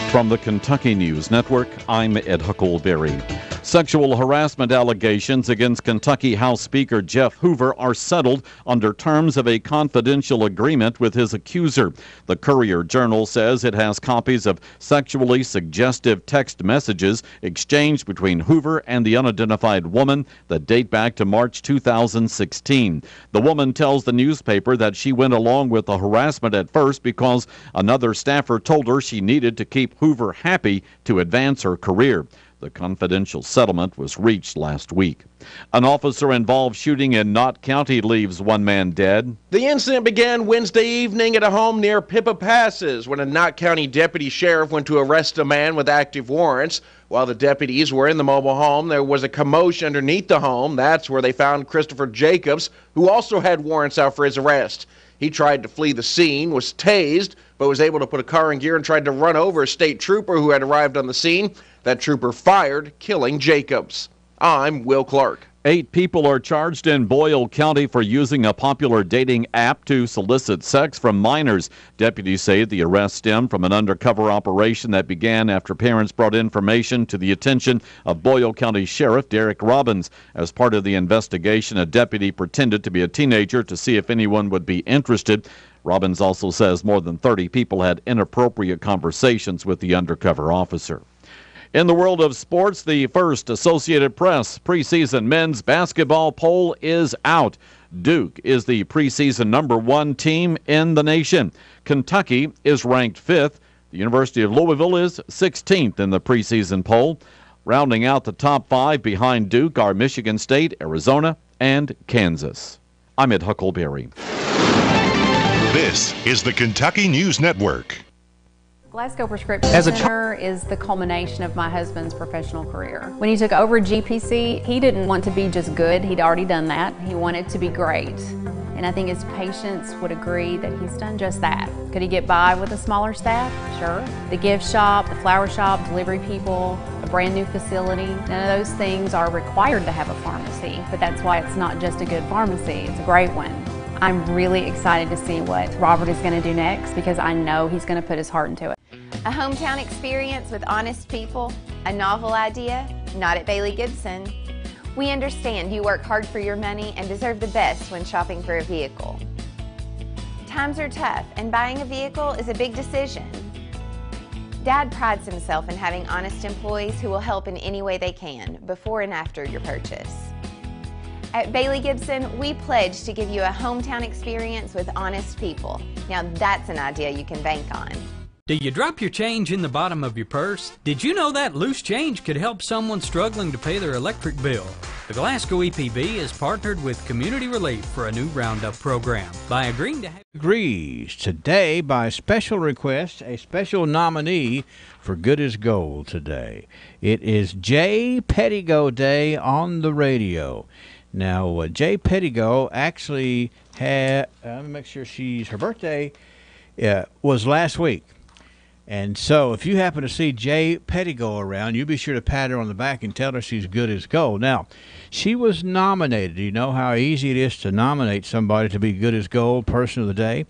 From the Kentucky News Network, I'm Ed Huckleberry. Sexual harassment allegations against Kentucky House Speaker Jeff Hoover are settled under terms of a confidential agreement with his accuser. The Courier-Journal says it has copies of sexually suggestive text messages exchanged between Hoover and the unidentified woman that date back to March 2016. The woman tells the newspaper that she went along with the harassment at first because another staffer told her she needed to keep Hoover happy to advance her career. The confidential settlement was reached last week. An officer-involved shooting in Knott County leaves one man dead. The incident began Wednesday evening at a home near Pippa Passes when a Knott County deputy sheriff went to arrest a man with active warrants. While the deputies were in the mobile home, there was a commotion underneath the home. That's where they found Christopher Jacobs, who also had warrants out for his arrest. He tried to flee the scene, was tased, but was able to put a car in gear and tried to run over a state trooper who had arrived on the scene. That trooper fired, killing Jacobs. I'm Will Clark. 8 people are charged in Boyle County for using a popular dating app to solicit sex from minors. Deputies say the arrest stemmed from an undercover operation that began after parents brought information to the attention of Boyle County Sheriff Derek Robbins. As part of the investigation, a deputy pretended to be a teenager to see if anyone would be interested. Robbins also says more than 30 people had inappropriate conversations with the undercover officer. In the world of sports, the first Associated Press preseason men's basketball poll is out. Duke is the preseason #1 team in the nation. Kentucky is ranked 5th. The University of Louisville is 16th in the preseason poll. Rounding out the top 5 behind Duke are Michigan State, Arizona, and Kansas. I'm Ed Huckleberry. This is the Kentucky News Network. Glasgow Prescription Center is the culmination of my husband's professional career. When he took over GPC, he didn't want to be just good. He'd already done that. He wanted to be great. And I think his patients would agree that he's done just that. Could he get by with a smaller staff? Sure. The gift shop, the flower shop, delivery people, a brand new facility, none of those things are required to have a pharmacy, but that's why it's not just a good pharmacy, it's a great one. I'm really excited to see what Robert is going to do next because I know he's going to put his heart into it. A hometown experience with honest people, a novel idea, not at Bailey Gibson. We understand you work hard for your money and deserve the best when shopping for a vehicle. Times are tough and buying a vehicle is a big decision. Dad prides himself in having honest employees who will help in any way they can before and after your purchase. At Bailey Gibson, we pledge to give you a hometown experience with honest people. Now that's an idea you can bank on. Do you drop your change in the bottom of your purse? Did you know that loose change could help someone struggling to pay their electric bill? The Glasgow EPB has partnered with Community Relief for a new Roundup program. By agreeing to have Agrees today by special request, a special nominee for Good as Gold today. It is Jay Pettigo Day on the radio. Now, Jay Pettigo actually had, let me make sure her birthday was last week. And so if you happen to see Jay Pettigo around, you be sure to pat her on the back and tell her she's good as gold. Now, she was nominated. You know how easy it is to nominate somebody to be good as gold person of the day?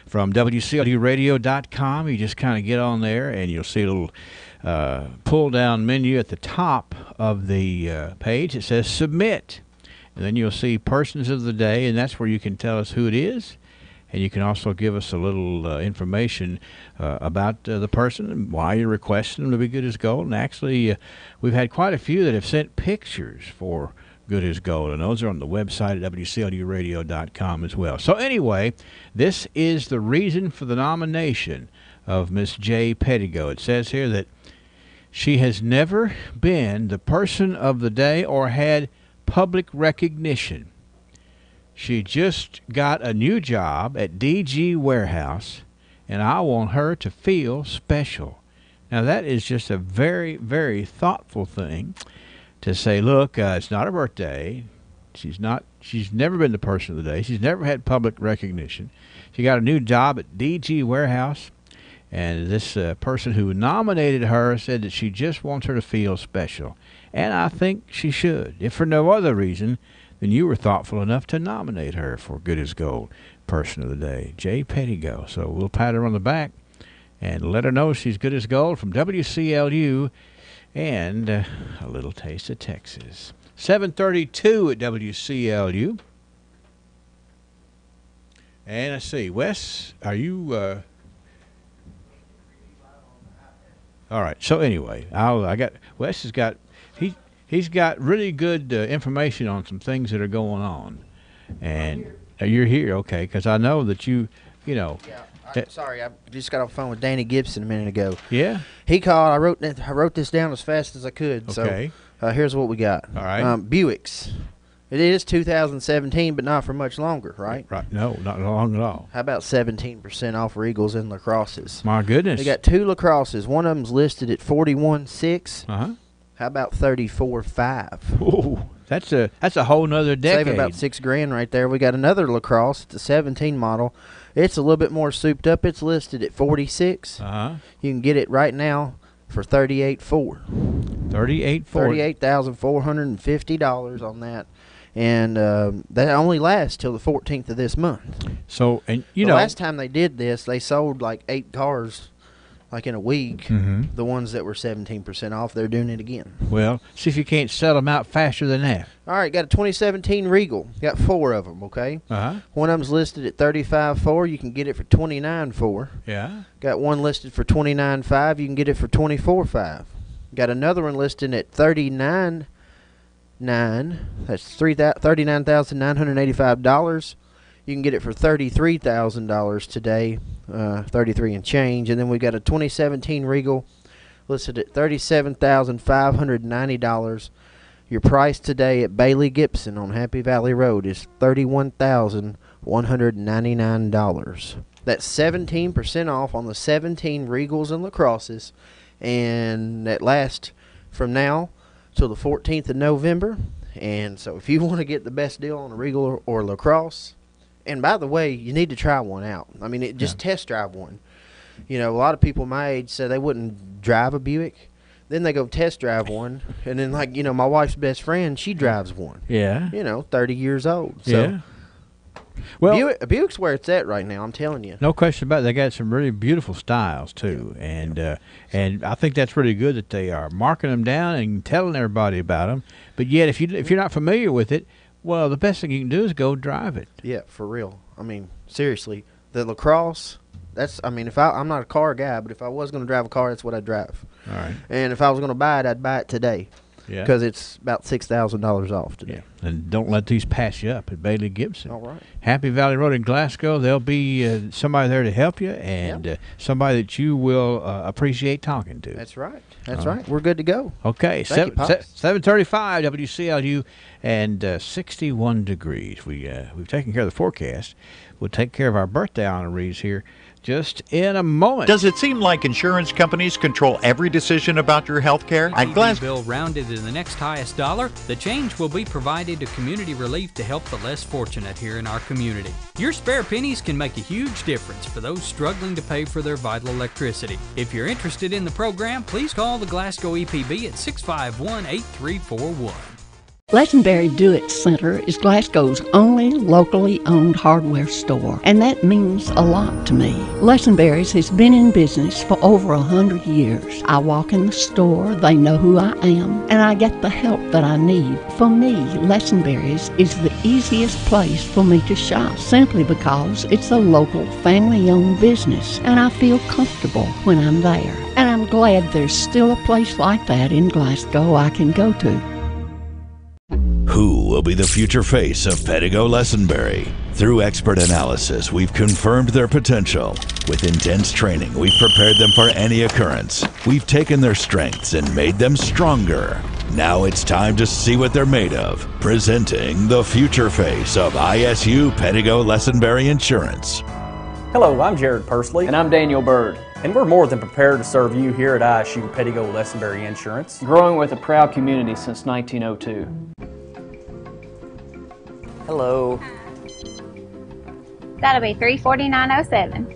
From WCLUradio.com, you just kind of get on there and you'll see a little pull-down menu at the top of the page. It says Submit. And then you'll see Persons of the Day, and that's where you can tell us who it is. And you can also give us a little information about the person and why you're requesting them to be good as gold. And actually, we've had quite a few that have sent pictures for good as gold, and those are on the website at WCLUradio.com as well. So anyway, this is the reason for the nomination of Miss Jay Pettigo. It says here that she has never been the person of the day or had public recognition. She just got a new job at DG Warehouse, and I want her to feel special. Now, that is just a very, very thoughtful thing to say, look, it's not her birthday. She's never been the person of the day. She's never had public recognition. She got a new job at DG Warehouse, and this person who nominated her said that she just wants her to feel special. And I think she should. If for no other reason, then you were thoughtful enough to nominate her for Good as Gold Person of the Day, Jay Pettigo. So we'll pat her on the back and let her know she's good as gold from WCLU and a little taste of Texas. 7:32 at WCLU. And let's see, Wes, are you... All right. So anyway, Wes has got he's got really good information on some things that are going on, and you're here, okay? Because I know that you know. Yeah, sorry, I just got off the phone with Danny Gibson a minute ago. Yeah. He called. I wrote this down as fast as I could. Okay. So here's what we got. All right. Buicks. It is 2017, but not for much longer, right? Right. No, not long at all. How about 17% off Regals and LaCrosses? My goodness. They got 2 LaCrosses. One of them's listed at $41,600. Uh-huh. How about $34,500? Ooh, that's a whole nother decade. Saving about $6,000 right there. We got another LaCrosse. It's a 17 model. It's a little bit more souped up. It's listed at $46,000. Uh-huh. You can get it right now for $38,400. $38,450 on that. And that only lasts till the 14th of this month. So, and the last time they did this, they sold like 8 cars, like in a week. Mm-hmm. The ones that were 17% off, they're doing it again. Well, see if you can't sell them out faster than that. All right, got a 2017 Regal. Got 4 of them. Okay. Uh-huh. One of them's listed at $35,400. You can get it for $29,400. Yeah. Got one listed for $29,500. You can get it for $24,500. Got another one listed at $39,900. That's $39,985. You can get it for $33,000 today, 33 and change. And then we got a 2017 Regal listed at $37,590. Your price today at Bailey Gibson on Happy Valley Road is $31,199. That's 17% off on the 17 Regals and LaCrosses, and that lasts from now till the 14th of November. And so if you want to get the best deal on a Regal or LaCrosse, and by the way, you need to try one out. I mean, just test drive one. You know, a lot of people my age say they wouldn't drive a Buick. Then they go test drive one, and then, like, you know, my wife's best friend, she drives one. Yeah. You know, 30 years old. So yeah. Well, Buick's where it's at right now, I'm telling you. No question about it. They got some really beautiful styles, too. And I think that's really good that they are marking them down and telling everybody about them. But yet, if you're not familiar with it, well, the best thing you can do is go drive it. Yeah, for real. I mean, seriously, the LaCrosse, I'm not a car guy, but if I was going to drive a car, that's what I'd drive. All right. And if I was going to buy it, I'd buy it today. Yeah. Because it's about $6,000 off today. Yeah. And don't let these pass you up at Bailey Gibson. All right. Happy Valley Road in Glasgow. There'll be somebody there to help you, and somebody that you will appreciate talking to. That's right. That's right. We're good to go. Okay. 7:35 WCLU and 61 degrees. We've taken care of the forecast. We'll take care of our birthday honorees here just in a moment. Does it seem like insurance companies control every decision about your health care? At TV bill rounded to the next highest dollar, the change will be provided donated to Community Relief to help the less fortunate here in our community. Your spare pennies can make a huge difference for those struggling to pay for their vital electricity. If you're interested in the program, please call the Glasgow EPB at 651-8341. Lesenberry Do-It Center is Glasgow's only locally owned hardware store, and that means a lot to me. Lesenberry's has been in business for over 100 years. I walk in the store, they know who I am, and I get the help that I need. For me, Lesenberry's is the easiest place for me to shop, simply because it's a local family-owned business, and I feel comfortable when I'm there. And I'm glad there's still a place like that in Glasgow I can go to. Who will be the future face of Pedigo Lesenberry? Through expert analysis, we've confirmed their potential. With intense training, we've prepared them for any occurrence. We've taken their strengths and made them stronger. Now it's time to see what they're made of. Presenting the future face of ISU Pedigo Lesenberry Insurance. Hello, I'm Jared Persley. And I'm Daniel Bird. And we're more than prepared to serve you here at ISU Pedigo Lesenberry Insurance. Growing with a proud community since 1902. Hello. That'll be $349.07.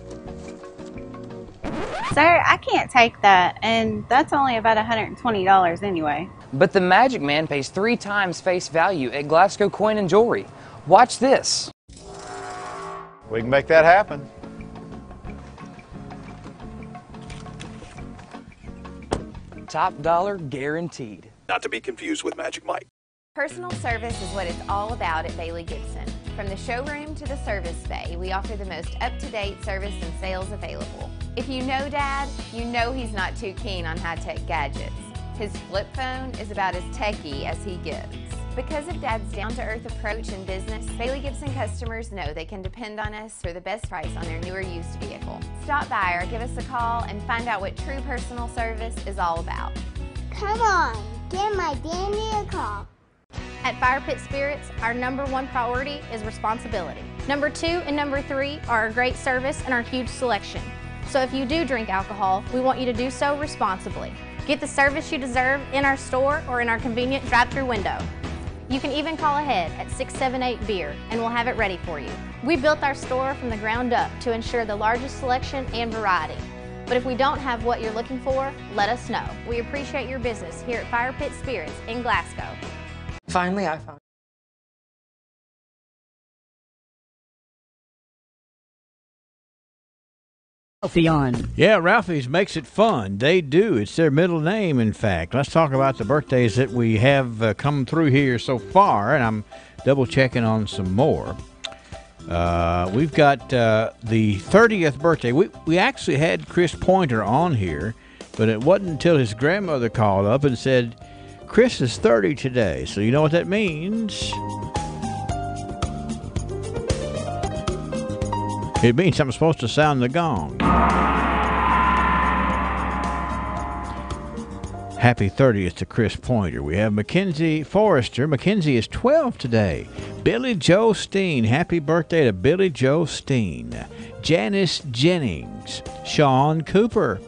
Sir, I can't take that, and that's only about $120 anyway. But the Magic Man pays 3 times face value at Glasgow Coin and Jewelry. Watch this. We can make that happen. Top dollar guaranteed. Not to be confused with Magic Mike. Personal service is what it's all about at Bailey Gibson. From the showroom to the service bay, we offer the most up-to-date service and sales available. If you know Dad, you know he's not too keen on high-tech gadgets. His flip phone is about as techy as he gets. Because of Dad's down-to-earth approach in business, Bailey Gibson customers know they can depend on us for the best price on their newer used vehicle. Stop by or give us a call and find out what true personal service is all about. Come on, give my Danny a call. At Fire Pit Spirits, our #1 priority is responsibility. Number 2 and number 3 are our great service and our huge selection. So if you do drink alcohol, we want you to do so responsibly. Get the service you deserve in our store or in our convenient drive-through window. You can even call ahead at 678-BEER and we'll have it ready for you. We built our store from the ground up to ensure the largest selection and variety. But if we don't have what you're looking for, let us know. We appreciate your business here at Fire Pit Spirits in Glasgow. Finally, I found Yeah, Ralphie's makes it fun. They do. It's their middle name, in fact. Let's talk about the birthdays that we have come through here so far, and I'm double-checking on some more. We've got the 30th birthday. We actually had Chris Pointer on here, but it wasn't until his grandmother called up and said, Chris is 30 today, so you know what that means. It means I'm supposed to sound the gong. Happy 30th to Chris Pointer. We have Mackenzie Forrester. Mackenzie is 12 today. Billy Joe Steen. Happy birthday to Billy Joe Steen. Janice Jennings. Sean Cooper.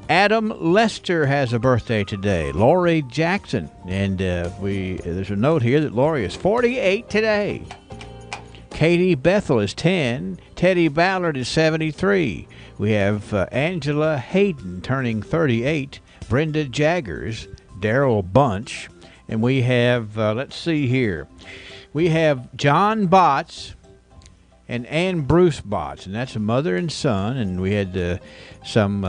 Adam Lester has a birthday today. Lori Jackson. And there's a note here that Lori is 48 today. Katie Bethel is 10. Teddy Ballard is 73. We have Angela Hayden turning 38. Brenda Jaggers. Daryl Bunch. And we have, let's see here. We have John Botts and Ann Bruce Botts, and that's a mother and son. And we had some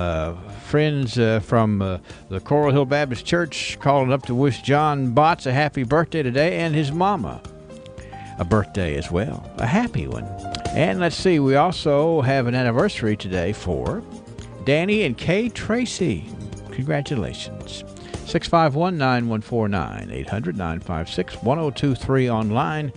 friends from the Coral Hill Baptist Church calling up to wish John Botts a happy birthday today, and his mama a birthday as well, a happy one. And let's see, we also have an anniversary today for Danny and Kay Tracy. Congratulations. 651-9149, 800-956-1023 online,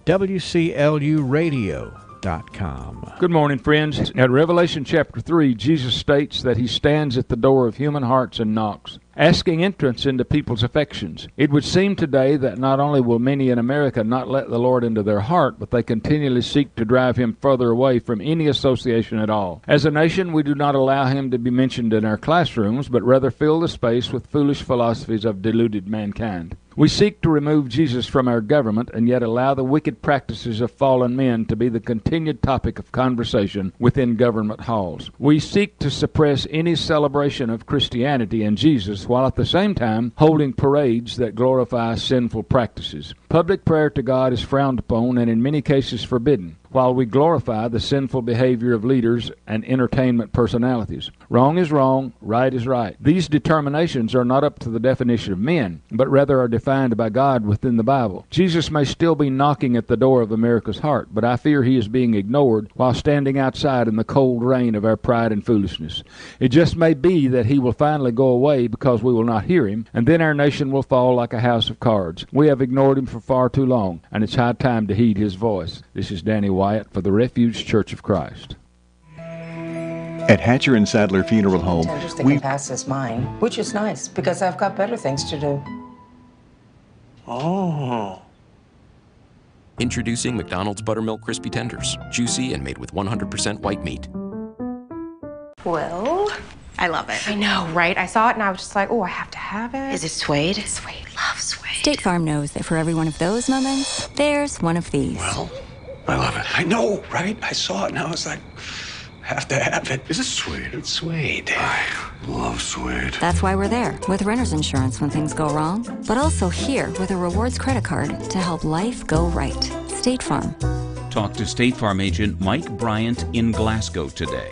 WCLUradio.com. Good morning, friends. At Revelation chapter 3, Jesus states that he stands at the door of human hearts and knocks. asking entrance into people's affections. It would seem today that not only will many in America not let the Lord into their heart, but they continually seek to drive him further away from any association at all. As a nation, we do not allow him to be mentioned in our classrooms, but rather fill the space with foolish philosophies of deluded mankind. We seek to remove Jesus from our government and yet allow the wicked practices of fallen men to be the continued topic of conversation within government halls. We seek to suppress any celebration of Christianity and Jesus while at the same time holding parades that glorify sinful practices. Public prayer to God is frowned upon and in many cases forbidden, while we glorify the sinful behavior of leaders and entertainment personalities. Wrong is wrong, right is right. These determinations are not up to the definition of men, but rather are defined by God within the Bible. Jesus may still be knocking at the door of America's heart, but I fear he is being ignored while standing outside in the cold rain of our pride and foolishness. It just may be that he will finally go away because we will not hear him, and then our nation will fall like a house of cards. We have ignored him for far too long, and it's high time to heed his voice. This is Danny Wyatt for the Refuge Church of Christ. At Hatcher and Sadler Funeral Home, we can pass as mine, which is nice because I've got better things to do. Oh. Introducing McDonald's Buttermilk Crispy Tenders, juicy and made with 100% white meat. Well, I love it. I know, right? I saw it and I was just like, oh, I have to have it. Is it suede? It's suede. Love suede. State Farm knows that for every one of those moments, there's one of these. Well, I love it. I know, right? I saw it and I was like, have to have it. Is it suede? It's suede. I love suede. That's why we're there with renter's insurance when things go wrong, but also here with a rewards credit card to help life go right. State Farm. Talk to State Farm agent Mike Bryant in Glasgow today.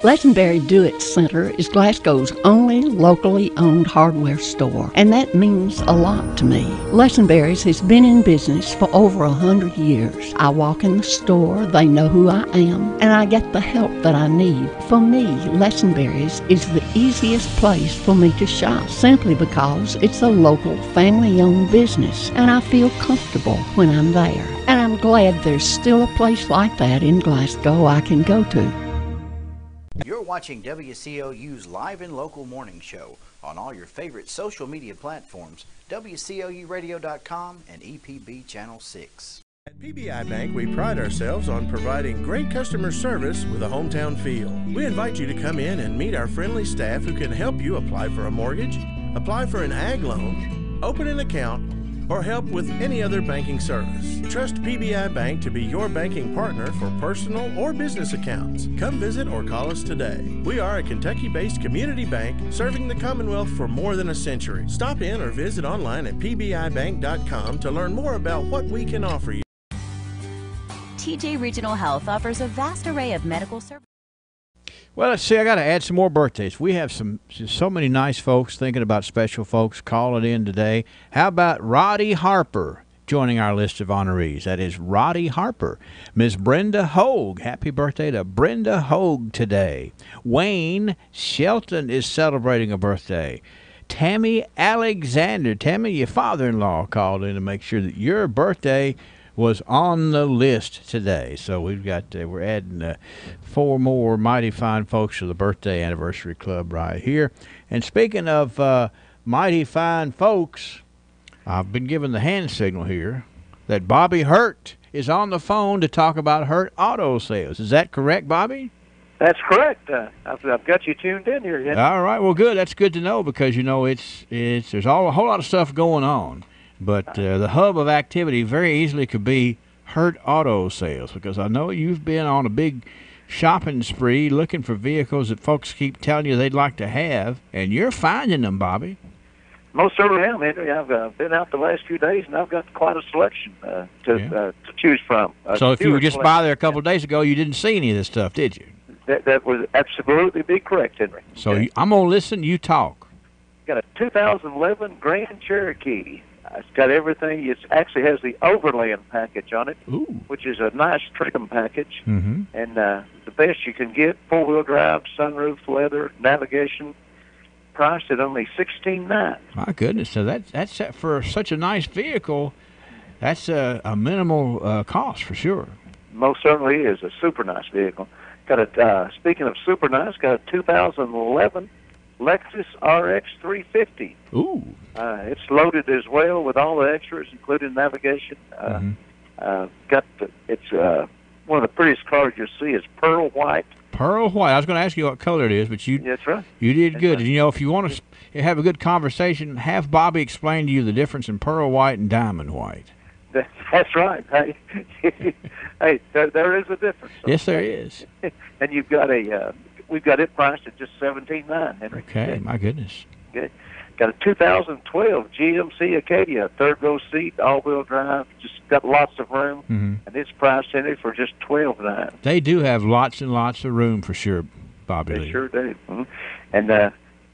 Lesenberry Do-It Center is Glasgow's only locally owned hardware store, and that means a lot to me. Lesenberry's has been in business for over 100 years. I walk in the store, they know who I am, and I get the help that I need. For me, Lesenberry's is the easiest place for me to shop, simply because it's a local family-owned business, and I feel comfortable when I'm there. And I'm glad there's still a place like that in Glasgow I can go to. You're watching WCOU's Live and Local Morning Show on all your favorite social media platforms, WCOUradio.com and EPB Channel 6. At PBI Bank, we pride ourselves on providing great customer service with a hometown feel. We invite you to come in and meet our friendly staff who can help you apply for a mortgage, apply for an ag loan, open an account, or help with any other banking service. Trust PBI Bank to be your banking partner for personal or business accounts. Come visit or call us today. We are a Kentucky-based community bank serving the Commonwealth for more than a century. Stop in or visit online at pbibank.com to learn more about what we can offer you. TJ Regional Health offers a vast array of medical services. Well, let's see. I got to add some more birthdays. We have so many nice folks thinking about special folks calling in today. How about Roddy Harper joining our list of honorees? That is Roddy Harper. Miss Brenda Hogue. Happy birthday to Brenda Hogue today. Wayne Shelton is celebrating a birthday. Tammy Alexander. Tammy, your father-in-law called in to make sure that your birthday was on the list today. So we've got we're adding 4 more mighty fine folks to the birthday anniversary club right here. And speaking of mighty fine folks, I've been given the hand signal here that Bobby Hurt is on the phone to talk about Hurt Auto Sales. Is that correct, Bobby? That's correct. I've got you tuned in here. Yet. All right. Well, good. That's good to know because you know there's a whole lot of stuff going on. But the hub of activity very easily could be Hurt Auto Sales, because I know you've been on a big shopping spree looking for vehicles that folks keep telling you they'd like to have, and you're finding them, Bobby. Most certainly am, Henry. I've been out the last few days, and I've got quite a selection to choose from. So if you were just by there a couple of days ago, you didn't see any of this stuff, did you? That would absolutely be correct, Henry. So I'm going to listen, you talk. Got a 2011 Grand Cherokee. It's got everything. It actually has the Overland package on it, which is a nice trim package. Mm-hmm. And the best you can get, 4-wheel drive, sunroof, leather, navigation, priced at only $16,900. My goodness. So that's for such a nice vehicle, that's a minimal cost for sure. Most certainly is a super nice vehicle. Got a speaking of super nice, got a 2011 Lexus RX 350. Ooh. It's loaded as well with all the extras, including navigation. It's one of the prettiest cars you'll see. It's pearl white. Pearl white. I was going to ask you what color it is, but That's right. You did good. Right. You know, if you want to have a good conversation, have Bobby explain to you the difference in pearl white and diamond white. That's right. Hey, there is a difference. Yes, there is. And we've got it priced at just $17,900, Henry. Okay, my goodness. Okay. Got a 2012 GMC Acadia, third row seat, all-wheel drive, just got lots of room, and it's priced, Henry, for just $12,900. They do have lots and lots of room for sure, Bobby They Lee. sure do. And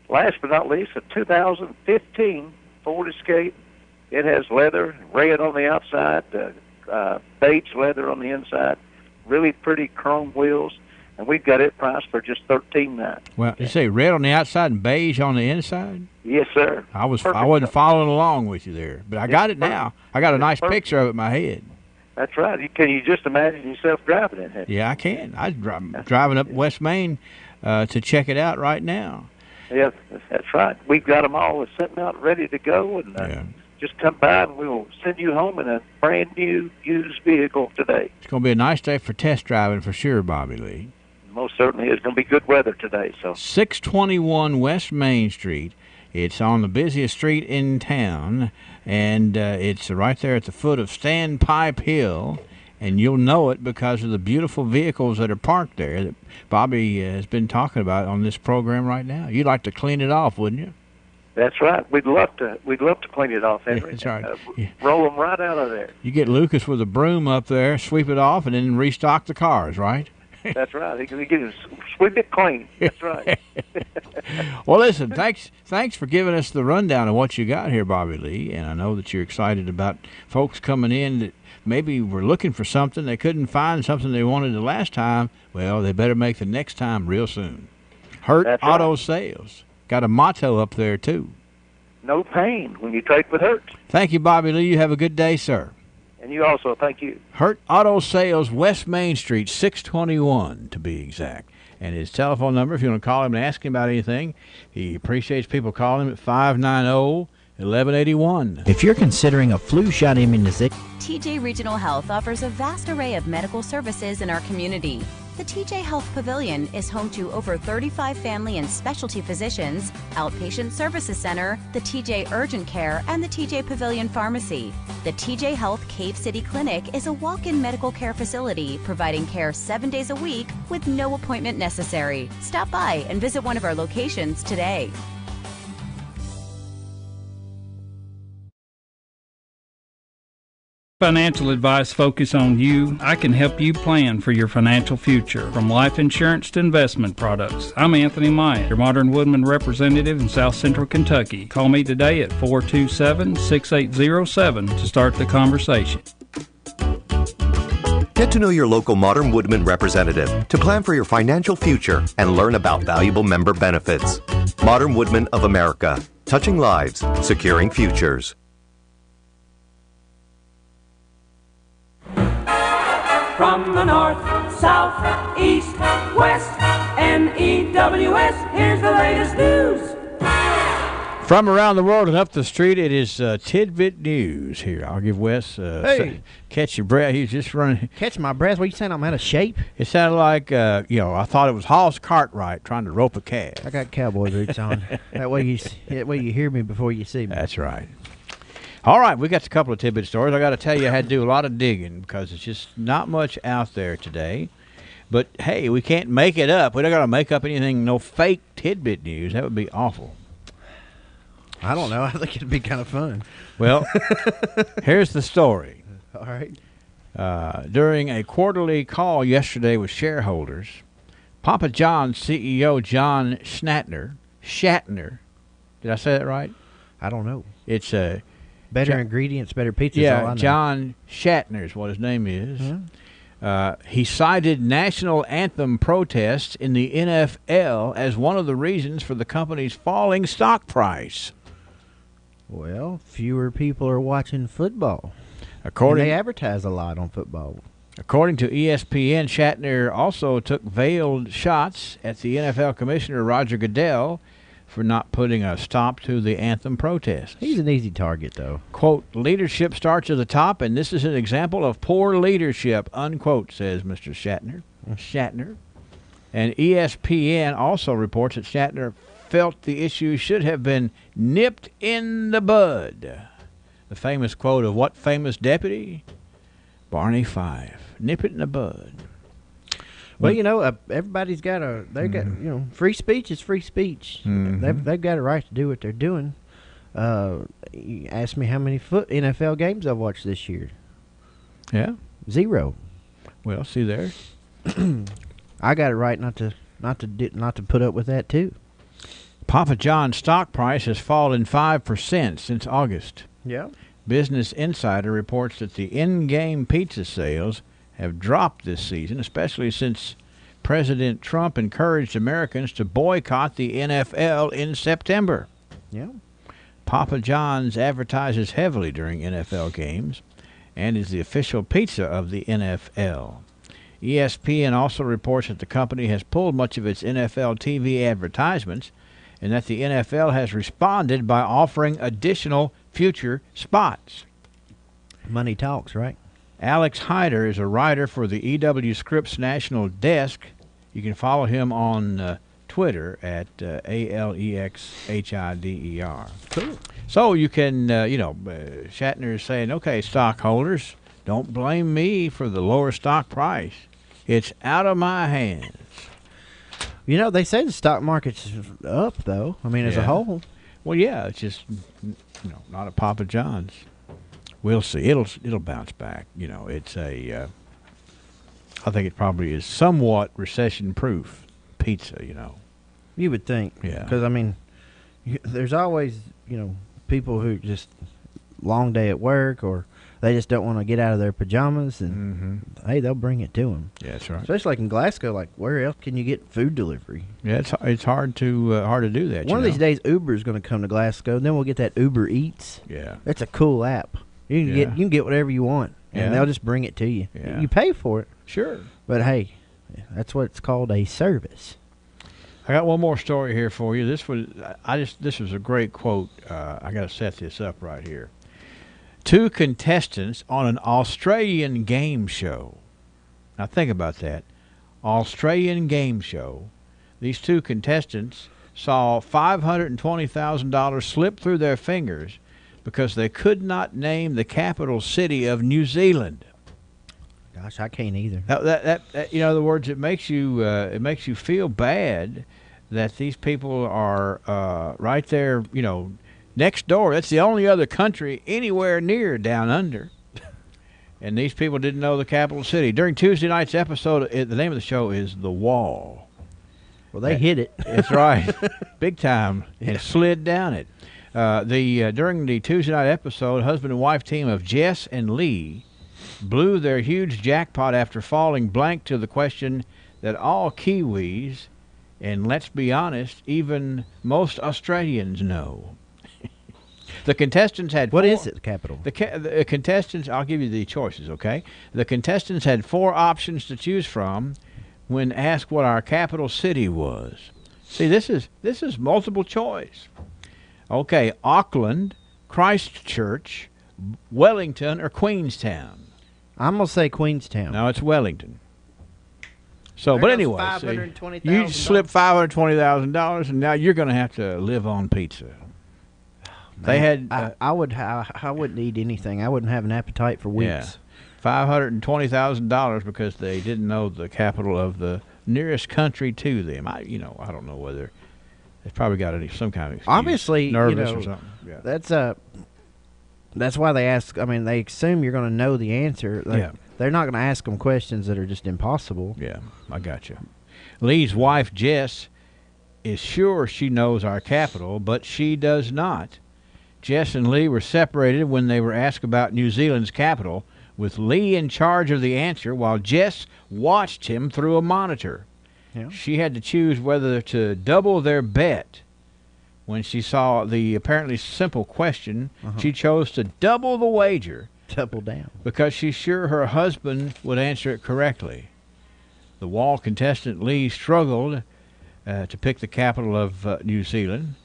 last but not least, a 2015 Ford Escape. It has leather, red on the outside, beige leather on the inside, really pretty chrome wheels, and we've got it priced for just $13,900. Well, you say red on the outside and beige on the inside? Yes, sir. I wasn't following along with you there, but I got it now. I got a nice picture of it in my head. That's right. Can you just imagine yourself driving it? Henry? Yeah, I can. I'm driving up West Main to check it out right now. Yes, that's right. We've got them all sitting out ready to go, and just come by and we'll send you home in a brand new used vehicle today. It's going to be a nice day for test driving for sure, Bobby Lee. Most certainly is going to be good weather today. 621 West Main Street. It's on the busiest street in town, and it's right there at the foot of Standpipe Hill, and you'll know it because of the beautiful vehicles that are parked there that Bobby has been talking about on this program right now. You'd like to clean it off, wouldn't you? That's right. We'd love to clean it off, Henry. That's right. Roll them right out of there. You get Lucas with a broom up there, sweep it off, and then restock the cars, right? That's right. He can sweep it clean. That's right. Well, listen, thanks for giving us the rundown of what you got here, Bobby Lee. And I know that you're excited about folks coming in that maybe were looking for something. They couldn't find something they wanted the last time. Well, they better make the next time real soon. Hurt Auto Sales. Got a motto up there, too. No pain when you trade with Hurt. Thank you, Bobby Lee. You have a good day, sir. And you also, thank you. Hurt Auto Sales, West Main Street, 621 to be exact. And his telephone number, if you want to call him and ask him about anything, he appreciates people calling him at 590-1181. If you're considering a flu shot immunization, TJ Regional Health offers a vast array of medical services in our community. The TJ Health Pavilion is home to over 35 family and specialty physicians, outpatient services center, the TJ Urgent Care, and the TJ Pavilion Pharmacy. The TJ Health Cave City Clinic is a walk-in medical care facility providing care 7 days a week with no appointment necessary. Stop by and visit one of our locations today. Financial advice focus on you. I can help you plan for your financial future, from life insurance to investment products. I'm Anthony Myatt, your Modern Woodman representative in South Central Kentucky. Call me today at 427-6807 to start the conversation. Get to know your local Modern Woodman representative to plan for your financial future and learn about valuable member benefits. Modern Woodman of America, touching lives, securing futures. From the north, south, east, west, NEWS, here's the latest news. From around the world and up the street, it is Tidbit News here. I'll give Wes catch your breath. He's just running. Catch my breath? What are you saying? I'm out of shape? It sounded like, I thought it was Hoss Cartwright trying to rope a calf. I got cowboy boots on. That way you hear me before you see me. That's right. All right, we got a couple of tidbit stories. I got to tell you, I had to do a lot of digging because it's just not much out there today. But, hey, we can't make it up. We don't got to make up anything, no fake tidbit news. That would be awful. I don't know. I think it'd be kind of fun. Well, here's the story. All right. During a quarterly call yesterday with shareholders, Papa John's CEO John Shatner, did I say that right? I don't know. It's better ingredients, better pizza. Yeah, all I know. John Shatner is what his name is. He cited national anthem protests in the NFL as one of the reasons for the company's falling stock price. Well, fewer people are watching football. And they advertise a lot on football. According to ESPN, Shatner also took veiled shots at the NFL commissioner Roger Goodell, for not putting a stop to the anthem protests. He's an easy target, though. Quote, leadership starts at the top, and this is an example of poor leadership, unquote, says Mr. Shatner. And ESPN also reports that Shatner felt the issue should have been nipped in the bud. The famous quote of what famous deputy? Barney Fife. Nip it in the bud. Well, everybody's got free speech is free speech. Mm-hmm. They've got a right to do what they're doing. You asked me how many NFL games I've watched this year. Yeah, 0. Well, see there. I got it right not to put up with that too. Papa John's stock price has fallen 5% since August. Yeah. Business Insider reports that the in-game pizza sales have dropped this season, especially since President Trump encouraged Americans to boycott the NFL in September. Yeah. Papa John's advertises heavily during NFL games and is the official pizza of the NFL. ESPN also reports that the company has pulled much of its NFL TV advertisements and that the NFL has responded by offering additional future spots. Money talks, right? Alex Hyder is a writer for the EW Scripps National Desk. You can follow him on Twitter at ALEXHIDER. Cool. So you can, Shatner is saying, okay, stockholders, don't blame me for the lower stock price. It's out of my hands. They say the stock market's up, though. I mean, as a whole. Well, yeah, it's just, not at Papa John's. We'll see. It'll bounce back. It's I think it probably is somewhat recession-proof pizza. You would think. Yeah. Because there's always people who just long day at work or they just don't want to get out of their pajamas and hey, they'll bring it to them. Yeah, that's right. Especially like in Glasgow, like where else can you get food delivery? Yeah, it's hard to do that. One of these days, Uber is going to come to Glasgow. Then we'll get that Uber Eats. Yeah, that's a cool app. You can get whatever you want, and they'll just bring it to you. Yeah. You pay for it, sure, but hey, that's what it's called, a service. I got one more story here for you. This was a great quote. I got to set this up right here. 2 contestants on an Australian game show. Now think about that. Australian game show. These 2 contestants saw $520,000 slip through their fingers because they could not name the capital city of New Zealand. Gosh, I can't either. That in other words, it makes you feel bad that these people are right there, next door. That's the only other country anywhere near down under. And these people didn't know the capital city. During Tuesday night's episode, the name of the show is The Wall. Well, they hit it. That's right. Big time. And slid down it. During the Tuesday night episode, husband and wife team of Jess and Lee blew their huge jackpot after falling blank to the question that all Kiwis, and let's be honest, even most Australians know. The contestants had What is it, the capital? The contestants, I'll give you the choices, okay? The contestants had 4 options to choose from when asked what our capital city was. See, this is multiple choice. Okay, Auckland, Christchurch, Wellington, or Queenstown. I'm going to say Queenstown. No, it's Wellington. So, There but goes anyway, $520,000. you slipped $520,000, and now you're going to have to live on pizza. They had. I wouldn't eat anything. I wouldn't have an appetite for weeks. Yeah, $520,000 because they didn't know the capital of the nearest country to them. I don't know whether they've probably got some kind of excuse. Obviously, nervous or something. Yeah. That's why they ask. I mean, they assume you're going to know the answer. They're not going to ask them questions that are just impossible. Yeah, I got you. Lee's wife, Jess, is sure she knows our capital, but she does not. Jess and Lee were separated when they were asked about New Zealand's capital, with Lee in charge of the answer while Jess watched him through a monitor. Yeah. She had to choose whether to double their bet. When she saw the apparently simple question, she chose to double the wager. Double down. Because she's sure her husband would answer it correctly. The Wall contestant Lee struggled to pick the capital of New Zealand.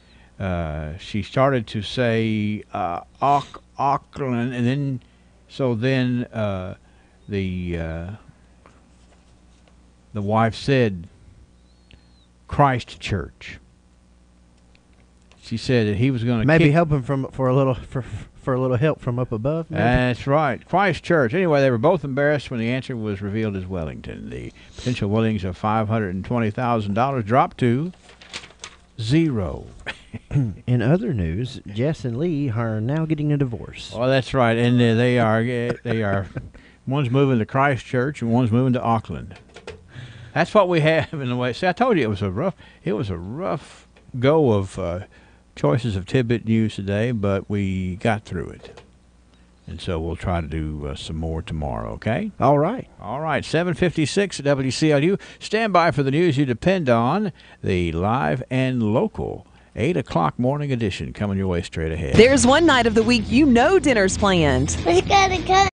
She started to say Auckland, and then the wife said Christchurch. She said that he was going to maybe help him for a little help from up above. Maybe? That's right, Christchurch. Anyway, they were both embarrassed when the answer was revealed as Wellington. The potential winnings of $520,000 dropped to 0. In other news, Jess and Lee are now getting a divorce. Oh, that's right, and they are. One's moving to Christchurch and one's moving to Auckland. That's what we have in the way. See, I told you it was a rough go of choices of tidbit news today, but we got through it. And so we'll try to do some more tomorrow, okay? All right. 7:56 at WCLU. Stand by for the news you depend on, the live and local 8 o'clock morning edition coming your way straight ahead. There's one night of the week you know dinner's planned. We gotta cut.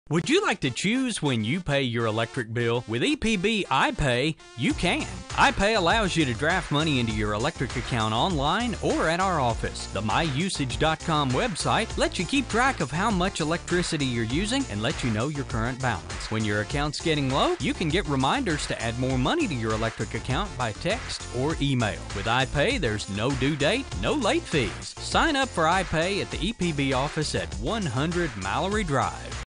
Would you like to choose when you pay your electric bill? With EPB iPay, you can. iPay allows you to draft money into your electric account online or at our office. The myusage.com website lets you keep track of how much electricity you're using and lets you know your current balance. When your account's getting low, you can get reminders to add more money to your electric account by text or email. With iPay, there's no due date, no late fees. Sign up for iPay at the EPB office at 100 Mallory Drive.